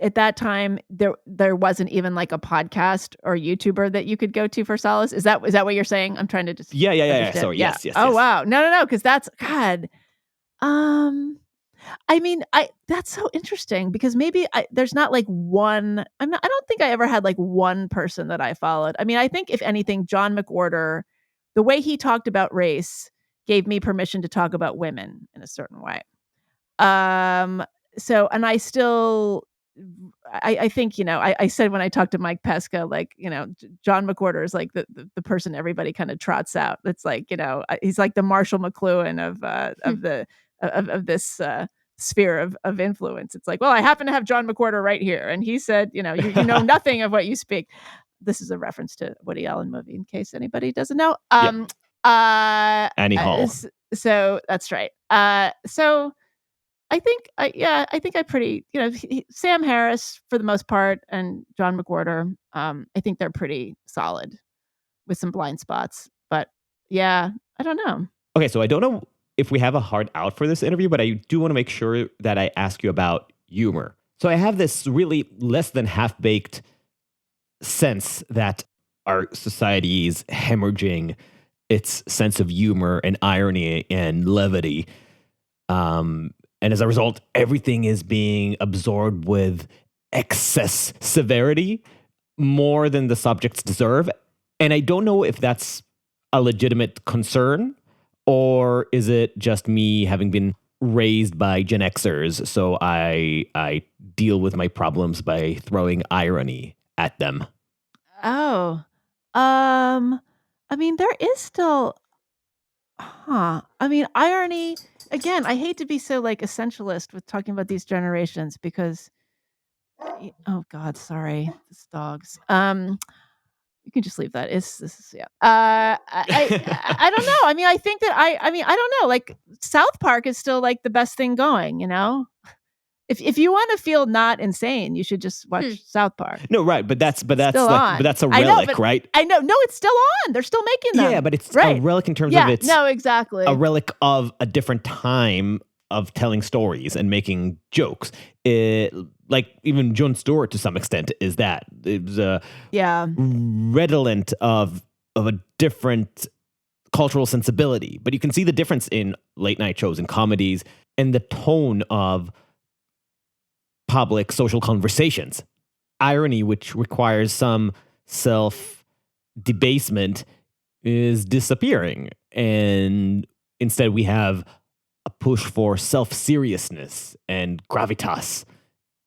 at that time there wasn't even like a podcast or YouTuber that you could go to for solace? Is that what you're saying? I'm trying to just Yeah. understand. Sorry, yes. Oh wow, no, because that's God. I mean, that's so interesting, because maybe there's not like one. I don't think I ever had like one person that I followed. I mean, I think if anything, John McWhorter, the way he talked about race gave me permission to talk about women in a certain way. So, and I still, I think, I said when I talked to Mike Pesca, like, John McWhorter is like the person everybody kind of trots out. It's like, he's like the Marshall McLuhan of this sphere of influence. It's like, well, I happen to have John McWhorter right here, and he said, you know nothing of what you speak. This is a reference to Woody Allen movie, in case anybody doesn't know. Annie Hall. So that's right. So I think I pretty, Sam Harris for the most part, and John McWhorter, I think they're pretty solid with some blind spots. But yeah, I don't know. Okay, so I don't know if we have a hard out for this interview, but I do want to make sure that I ask you about humor. So I have this really less than half-baked sense that our society is hemorrhaging its sense of humor and irony and levity. And as a result, everything is being absorbed with excess severity, more than the subjects deserve. And I don't know if that's a legitimate concern, or is it just me having been raised by Gen Xers, so I deal with my problems by throwing irony at them? Oh, I mean, there is still, I mean, irony. Again, I hate to be so like essentialist with talking about these generations, because, oh God, sorry, this dogs. You can just leave that. This is yeah. I don't know. I mean, I think that I mean, I don't know. Like, South Park is still like the best thing going. If you want to feel not insane, you should just watch South Park. No, right, but that's still like, on. but that's a I know, relic, right? I know. No, it's still on. They're still making them. Yeah, but it's right. a relic in terms Yeah, of it's no, exactly. a relic of a different time of telling stories and making jokes. Like even Jon Stewart to some extent is that. It was redolent of a different cultural sensibility. But you can see the difference in late night shows and comedies and the tone of public social conversations. Irony, which requires some self-debasement, is disappearing. And instead we have a push for self-seriousness and gravitas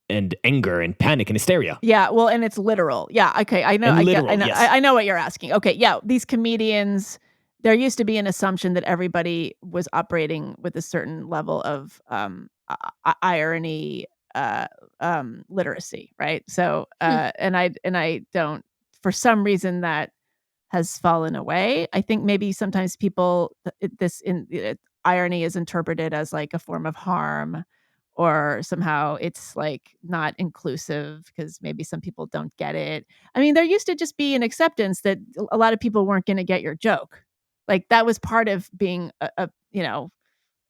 and anger and panic and hysteria. Yeah, well, and it's literal. Yeah, okay, I know. Yes. I know what you're asking. Okay, yeah, these comedians, there used to be an assumption that everybody was operating with a certain level of irony, literacy, right? So, and I don't, for some reason, that has fallen away. I think maybe sometimes people, irony is interpreted as like a form of harm, or somehow it's like not inclusive because maybe some people don't get it. I mean, there used to just be an acceptance that a lot of people weren't going to get your joke. Like, that was part of being a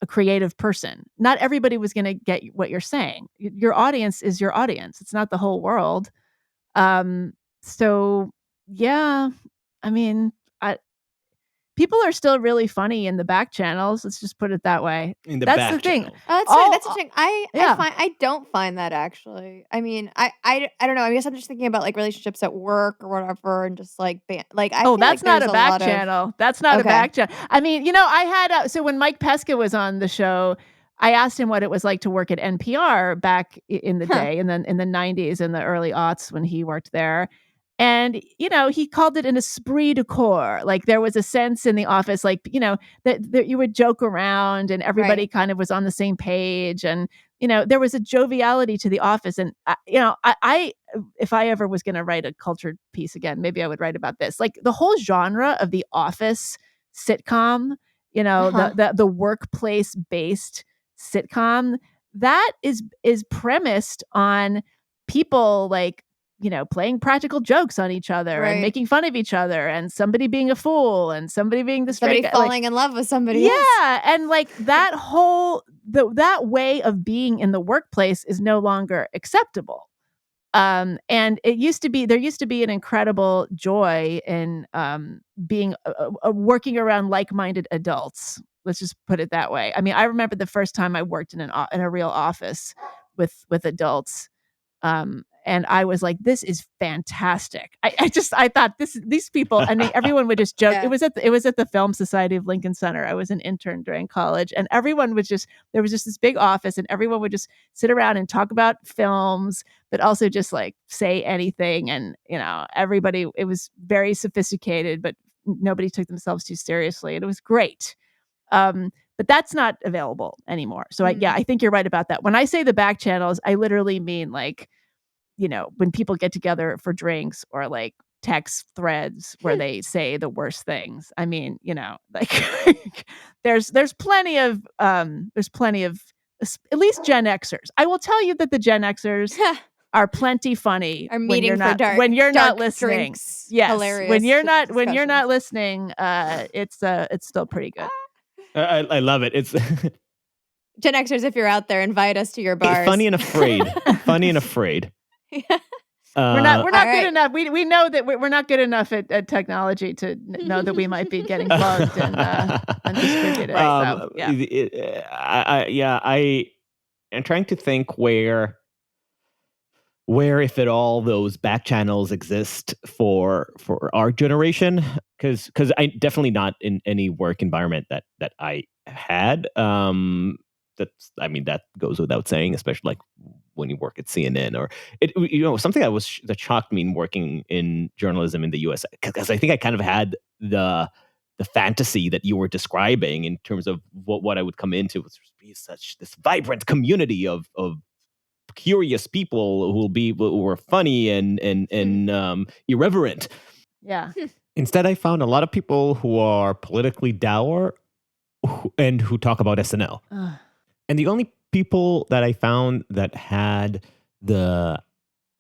creative person. Not everybody was going to get what you're saying. Your audience is your audience. It's not the whole world. So yeah, I mean, people are still really funny in the back channels. Let's just put it that way. In the That's back the thing. channel. Oh, that's Oh, funny. That's interesting. yeah. I don't find that actually. I mean, I don't know. I guess I'm just thinking about like relationships at work or whatever, and just like like I feel that's like not there's a back lot of channel. That's not a Okay. back channel. I mean, I had so when Mike Pesca was on the show, I asked him what it was like to work at NPR back in the day, and then in the 90s and the early aughts when he worked there. And, he called it an esprit de corps. Like there was a sense in the office, like, that you would joke around and everybody Right. kind of was on the same page. And, there was a joviality to the office. And, I if I ever was going to write a cultured piece again, maybe I would write about this. Like the whole genre of the office sitcom, the workplace based sitcom, that is premised on people like, playing practical jokes on each other and Right. making fun of each other, and somebody being a fool and somebody being the straight somebody guy. falling in love with somebody Yeah, else. and like that whole that way of being in the workplace is no longer acceptable. And there used to be an incredible joy in being working around like-minded adults. Let's just put it that way. I mean, I remember the first time I worked in a real office with adults. And I was like, this is fantastic. I thought these people, I mean, everyone would just joke. Yeah. It was at the Film Society of Lincoln Center. I was an intern during college, and everyone would there was just this big office, and everyone would just sit around and talk about films, but also just like say anything. And, everybody, it was very sophisticated, but nobody took themselves too seriously. And it was great. But that's not available anymore. So I think you're right about that. When I say the back channels, I literally mean like, when people get together for drinks or like text threads where they say the worst things. I mean, like there's plenty of at least Gen Xers. I will tell you that the Gen Xers are plenty funny Are meeting for dark when you're dark not listening. drinks. Yes, Hilarious when you're not discussions. listening, it's still pretty good. I love it. It's Gen Xers, if you're out there, invite us to your bars. funny and afraid. Funny and afraid. We're not good right. enough. We know that we're not good enough at technology to know that we might be getting plugged and distributed. So, yeah. I am trying to think where, if at all, those back channels exist for our generation, because I definitely not in any work environment that I had. That goes without saying, especially like when you work at CNN or something that shocked me in working in journalism in the US, because I think I kind of had the fantasy that you were describing in terms of what I would come into, was be such this vibrant community of curious people who are funny and irreverent. Yeah. Instead, I found a lot of people who are politically dour and who talk about SNL. And the only people that I found that had the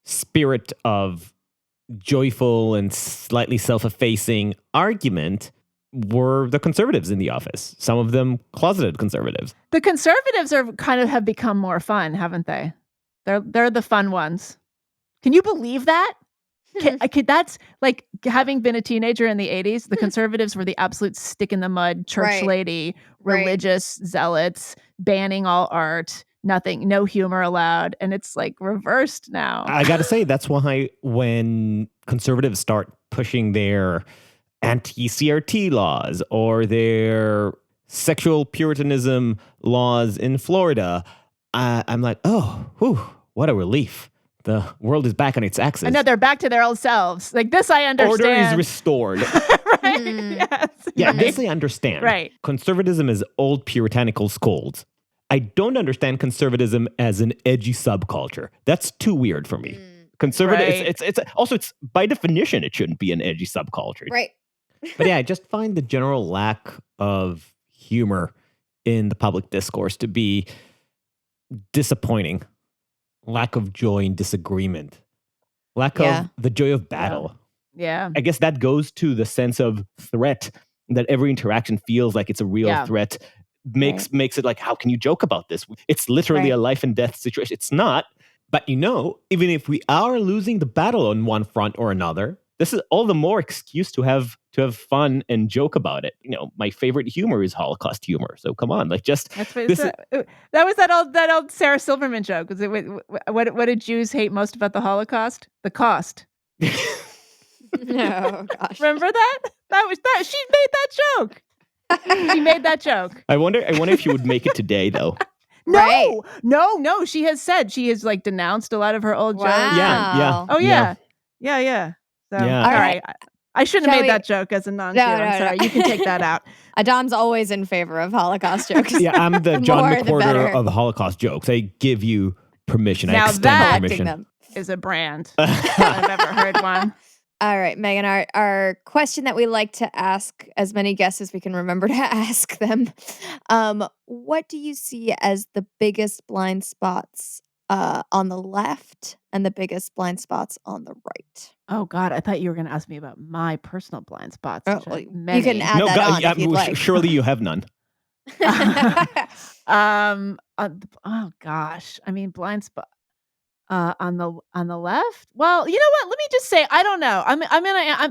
spirit of joyful and slightly self-effacing argument were the conservatives in the office. Some of them closeted conservatives. The conservatives have become more fun, haven't they? They're the fun ones. Can you believe that? That's like having been a teenager in the 80s. The conservatives were the absolute stick in the mud, church lady, religious zealots, banning all art, no humor allowed. And it's like reversed now. I got to say, that's why when conservatives start pushing their anti-CRT laws or their sexual puritanism laws in Florida, I'm like, oh, whew, what a relief. The world is back on its axis. I know, they're back to their old selves. Like this, I understand. Order is restored. Right? Yes. Yeah, this I understand. Right. Conservatism is old puritanical scolds. I don't understand conservatism as an edgy subculture. That's too weird for me. Conservative, Right. it's also, it's by definition, it shouldn't be an edgy subculture. Right. But yeah, I just find the general lack of humor in the public discourse to be disappointing. Lack of joy in disagreement. Lack of the joy of battle. Yeah. I guess that goes to the sense of threat, that every interaction feels like it's a real threat. Makes it like, how can you joke about this? It's literally a life and death situation. It's not. But even if we are losing the battle on one front or another, this is all the more excuse to have fun and joke about it. My favorite humor is Holocaust humor. So come on, That was that old Sarah Silverman joke. Was it what did Jews hate most about the Holocaust? The cost. Oh gosh. Remember that? She made that joke. She made that joke. I wonder if she would make it today though. Right. No. She has said she has denounced a lot of her old jokes. Wow. Oh yeah. So, Yeah. All right. I shouldn't have made that joke as a non-Jew. No, I'm sorry. You can take that out. Adam's always in favor of Holocaust jokes. Yeah, I'm the John more, the McWhorter better. of Holocaust jokes. I give you permission. Now I extend that- permission. Them. Is a brand. I've ever heard one. All right, Meghan, our question that we like to ask as many guests as we can remember to ask them. What do you see as the biggest blind spots on the left and the biggest blind spots on the right? Oh God, I thought you were going to ask me about my personal blind spots. Oh, which are well, you many. can add that on if you'd like. Surely you have none. Oh gosh, I mean blind spot on the left. Well, you know what? Let me just say, I don't know.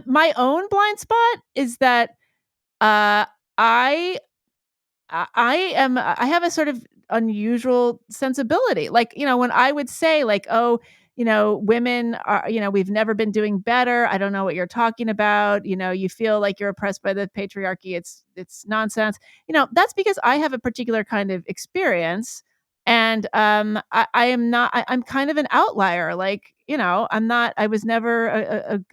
My own blind spot is that I have a sort of unusual sensibility. When I would say women are, we've never been doing better. I don't know what you're talking about. You feel like you're oppressed by the patriarchy. It's nonsense. That's because I have a particular kind of experience. And I'm kind of an outlier. I was never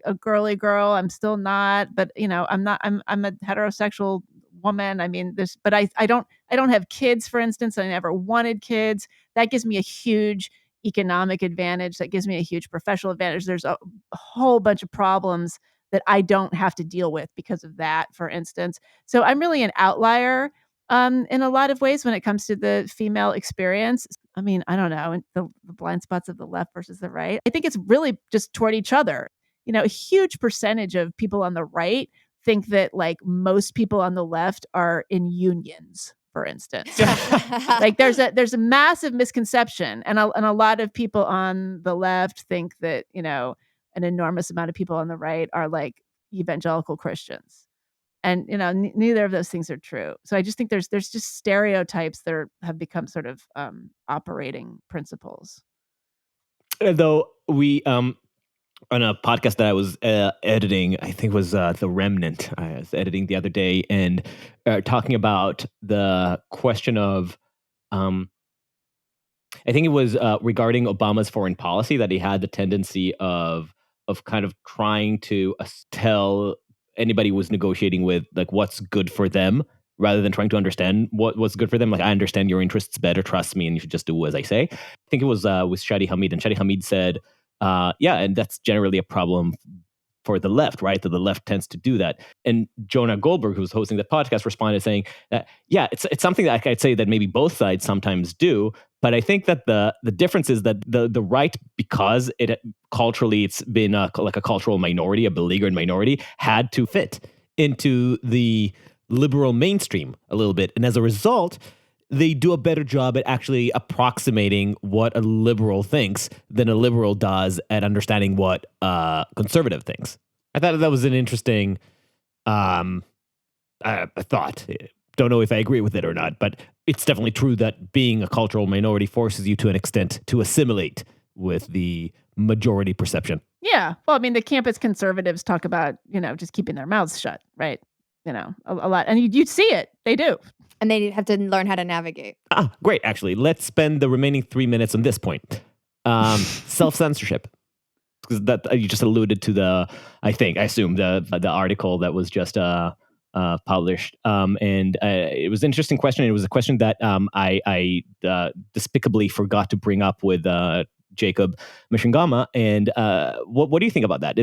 a girly girl. I'm still not, but I'm a heterosexual woman. I mean, but I don't have kids, for instance. I never wanted kids. That gives me a huge economic advantage. That gives me a huge professional advantage. There's a whole bunch of problems that I don't have to deal with because of that, for instance. So I'm really an outlier in a lot of ways when it comes to the female experience. I mean, I don't know, the blind spots of the left versus the right. I think it's really just toward each other. A huge percentage of people on the right think that most people on the left are in unions, for instance. There's a massive misconception, and a lot of people on the left think that an enormous amount of people on the right are evangelical Christians, and neither of those things are true. So I just think there's just stereotypes that have become sort of operating principles. Though we on a podcast that I was editing, I think it was The Remnant. I was editing the other day and talking about the question of, I think it was regarding Obama's foreign policy, that he had the tendency of kind of trying to tell anybody who was negotiating with what's good for them, rather than trying to understand what's good for them. I understand your interests better, trust me, and you should just do as I say. I think it was with Shadi Hamid, and Shadi Hamid said, yeah, and that's generally a problem for the left, right? That the left tends to do that. And Jonah Goldberg, who was hosting the podcast, responded saying that, yeah, it's something that I'd say that maybe both sides sometimes do, but I think that the difference is that the right, because culturally it's been a cultural minority, a beleaguered minority, had to fit into the liberal mainstream a little bit, and as a result, they do a better job at actually approximating what a liberal thinks than a liberal does at understanding what a conservative thinks. I thought that was an interesting thought. Don't know if I agree with it or not, but it's definitely true that being a cultural minority forces you to an extent to assimilate with the majority perception. Yeah. Well, I mean, the campus conservatives talk about, just keeping their mouths shut, right? A lot. And you see it. They do. And they have to learn how to navigate. Great. Actually, let's spend the remaining 3 minutes on this point. Self-censorship. Because that you just alluded to I assume the article that was just published. And it was an interesting question. It was a question that I despicably forgot to bring up with Jacob Mishingama. And what do you think about that?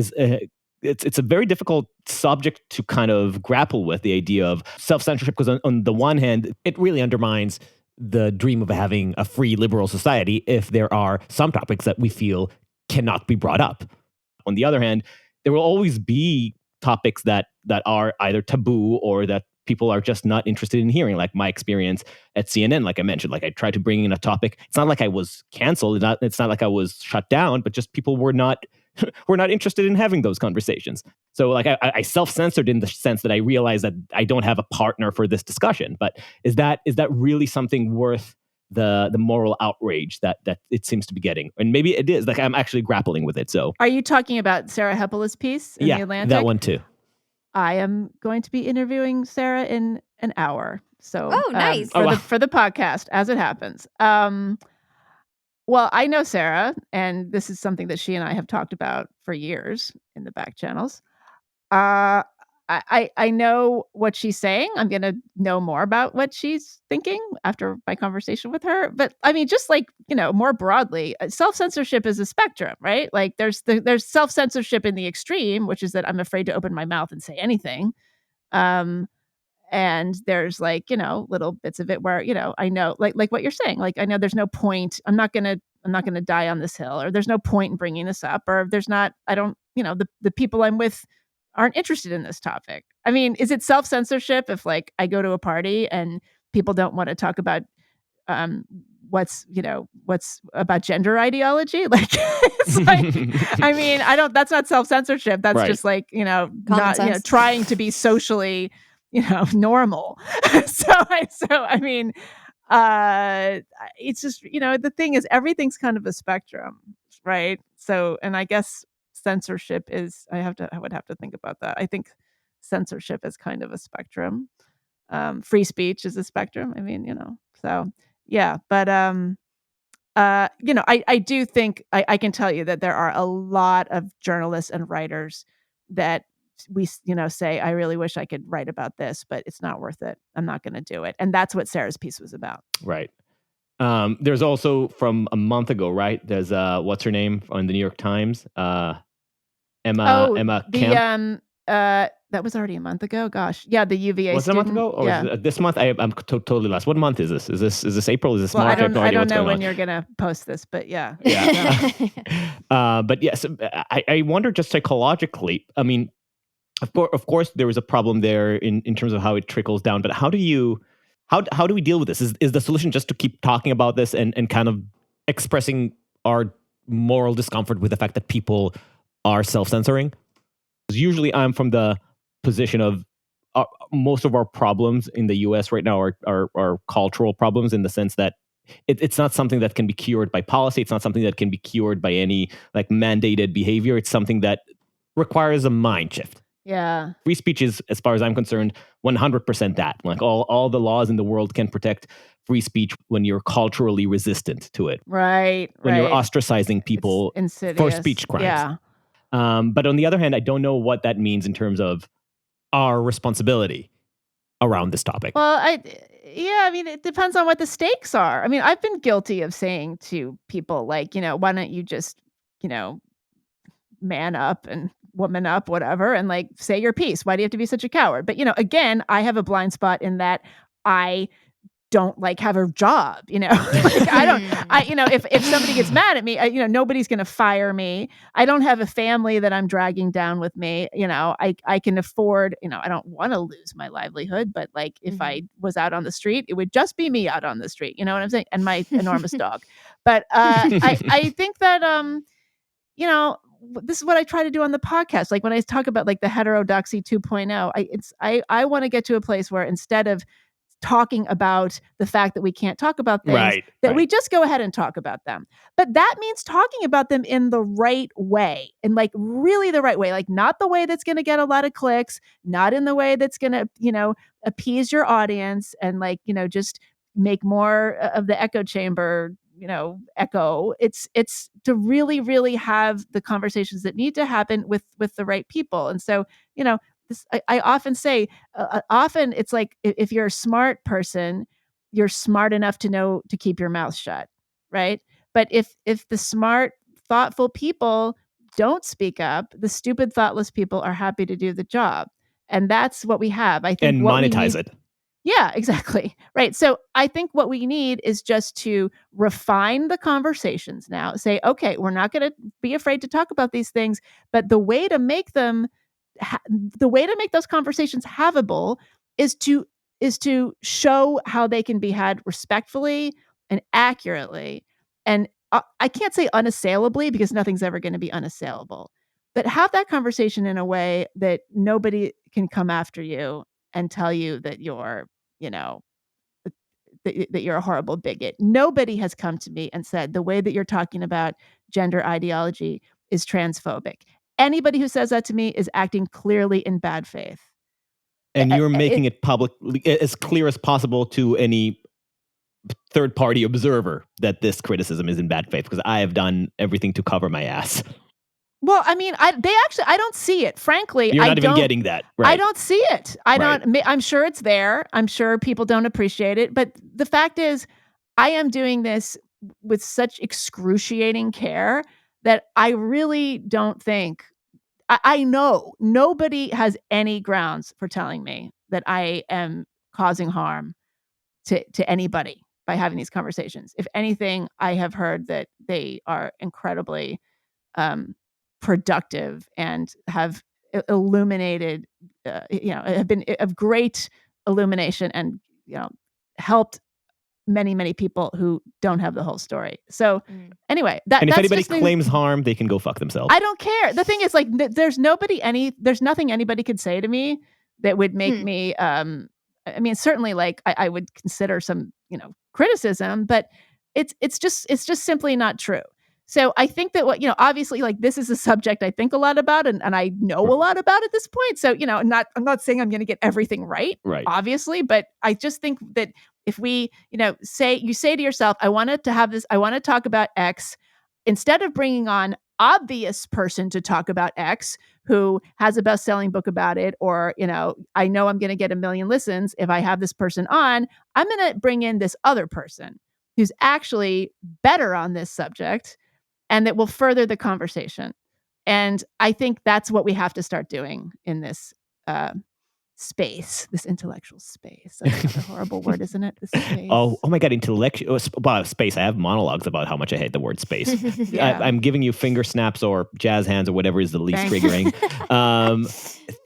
It's a very difficult subject to kind of grapple with, the idea of self-censorship, because on the one hand, it really undermines the dream of having a free liberal society if there are some topics that we feel cannot be brought up. On the other hand, there will always be topics that are either taboo or that people are just not interested in hearing. Like my experience at CNN, like I mentioned, like I tried to bring in a topic. It's not like I was canceled. It's not like I was shut down, but just people were not interested in having those conversations. So like I self-censored in the sense that I realized that I don't have a partner for this discussion. But is that really something worth the moral outrage that it seems to be getting? And maybe it is. Like I'm actually grappling with it. So Are you talking about Sarah Hepela's piece in The Atlantic? That one too. I am going to be interviewing Sarah in an hour. So nice. For the podcast, as it happens. Well, I know Sarah, and this is something that she and I have talked about for years in the back channels. I know what she's saying. I'm going to know more about what she's thinking after my conversation with her. But I mean, just like, more broadly, self-censorship is a spectrum, right? Like there's self-censorship in the extreme, which is that I'm afraid to open my mouth and say anything. And there's like, little bits of it where, I know like what you're saying, like, I know there's no point. I'm not going to die on this hill, or there's no point in bringing this up, or the people I'm with aren't interested in this topic. I mean, is it self-censorship if like I go to a party and people don't want to talk about what's about gender ideology? Like it's like I mean, that's not self-censorship. That's just like, not trying to be socially, normal. So I mean, it's just, the thing is everything's kind of a spectrum, right? So, and I guess censorship is, I would have to think about that. I think censorship is kind of a spectrum. Free speech is a spectrum. I mean, so yeah, but I do think I can tell you that there are a lot of journalists and writers that we say, I really wish I could write about this, but it's not worth it. I'm not going to do it. And that's what Sarah's piece was about. Right. There's also from a month ago, right? There's what's her name on the New York Times? Emma Kemp. That was already a month ago. Gosh, yeah, the UVA. Was it a month ago, or is it this month? I'm totally lost. What month is this? Is this April? Is this March? I don't know when you're gonna post this, but yeah. But yes, I wonder just psychologically. I mean, of course, there was a problem there in terms of how it trickles down. But how do we deal with this? Is the solution just to keep talking about this and kind of expressing our moral discomfort with the fact that people are self-censoring? Because usually I'm from the position of most of our problems in the US right now are cultural problems, in the sense that it's not something that can be cured by policy. It's not something that can be cured by any like mandated behavior. It's something that requires a mind shift. Yeah. Free speech is, as far as I'm concerned, 100% that. Like all the laws in the world can protect free speech when you're culturally resistant to it. Right. When you're ostracizing people for speech crimes. Yeah. But on the other hand, I don't know what that means in terms of our responsibility around this topic. Well, I mean, it depends on what the stakes are. I mean, I've been guilty of saying to people like, why don't you just, man up and woman up, whatever, and like say your piece. Why do you have to be such a coward? But, again, I have a blind spot in that I don't like have a job, like if somebody gets mad at me, nobody's going to fire me. I don't have a family that I'm dragging down with me. I can afford, I don't want to lose my livelihood, but like if I was out on the street, it would just be me out on the street. You know what I'm saying? And my enormous dog. But I think that, this is what I try to do on the podcast. Like when I talk about like the heterodoxy 2.0, I want to get to a place where instead of talking about the fact that we can't talk about things, we just go ahead and talk about them. But that means talking about them in the right way, and like really the right way, like not the way that's going to get a lot of clicks, not in the way that's going to, appease your audience and like, just make more of the echo chamber, echo. It's to really, really have the conversations that need to happen with the right people. And so, I often say, often it's like if you're a smart person, you're smart enough to know to keep your mouth shut, right? But if the smart, thoughtful people don't speak up, the stupid, thoughtless people are happy to do the job, and that's what we have. I think and monetize it. Yeah, exactly. Right. So I think what we need is just to refine the conversations now. Say, okay, we're not going to be afraid to talk about these things, but the way to make them. The way to make those conversations havable is to show how they can be had respectfully and accurately. And I can't say unassailably, because nothing's ever going to be unassailable, but have that conversation in a way that nobody can come after you and tell you that you're, that you're a horrible bigot. Nobody has come to me and said the way that you're talking about gender ideology is transphobic. Anybody who says that to me is acting clearly in bad faith. And you're making it public, as clear as possible to any third-party observer that this criticism is in bad faith, because I have done everything to cover my ass. Well, I mean, I don't see it. Frankly, You're not even getting that. Right. I don't see it. I'm sure it's there. I'm sure people don't appreciate it. But the fact is, I am doing this with such excruciating care that I really don't think, I know nobody has any grounds for telling me that I am causing harm to anybody by having these conversations. If anything, I have heard that they are incredibly productive and have illuminated, have been of great illumination and, helped many, many people who don't have the whole story. So anyway, and if anybody claims harm, they can go fuck themselves. I don't care. The thing is, like, there's nothing anybody could say to me that would make me, I mean, certainly, like, I would consider some, criticism, but it's just simply not true. So I think that obviously, like, this is a subject I think a lot about and I know a lot about at this point. So, I'm not saying I'm going to get everything right, obviously, but I just think that if we, say to yourself, I want to talk about X, instead of bringing on obvious person to talk about X who has a best-selling book about it, or, I know I'm going to get 1 million listens if I have this person on, I'm going to bring in this other person who's actually better on this subject and that will further the conversation. And I think that's what we have to start doing in this space, this intellectual space. That's another horrible word, isn't it? This space. Oh my God, intellectual space. I have monologues about how much I hate the word space. Yeah. I'm giving you finger snaps or jazz hands or whatever is the least triggering.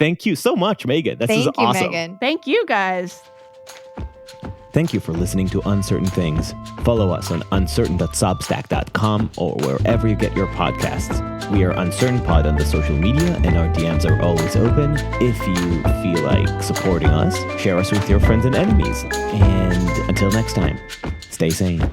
Thank you so much, Meghan. This is awesome. Meghan. Thank you, guys. Thank you for listening to Uncertain Things. Follow us on uncertain.substack.com or wherever you get your podcasts. We are Uncertain Pod on the social media, and our DMs are always open. If you feel like supporting us, share us with your friends and enemies. And until next time, stay sane.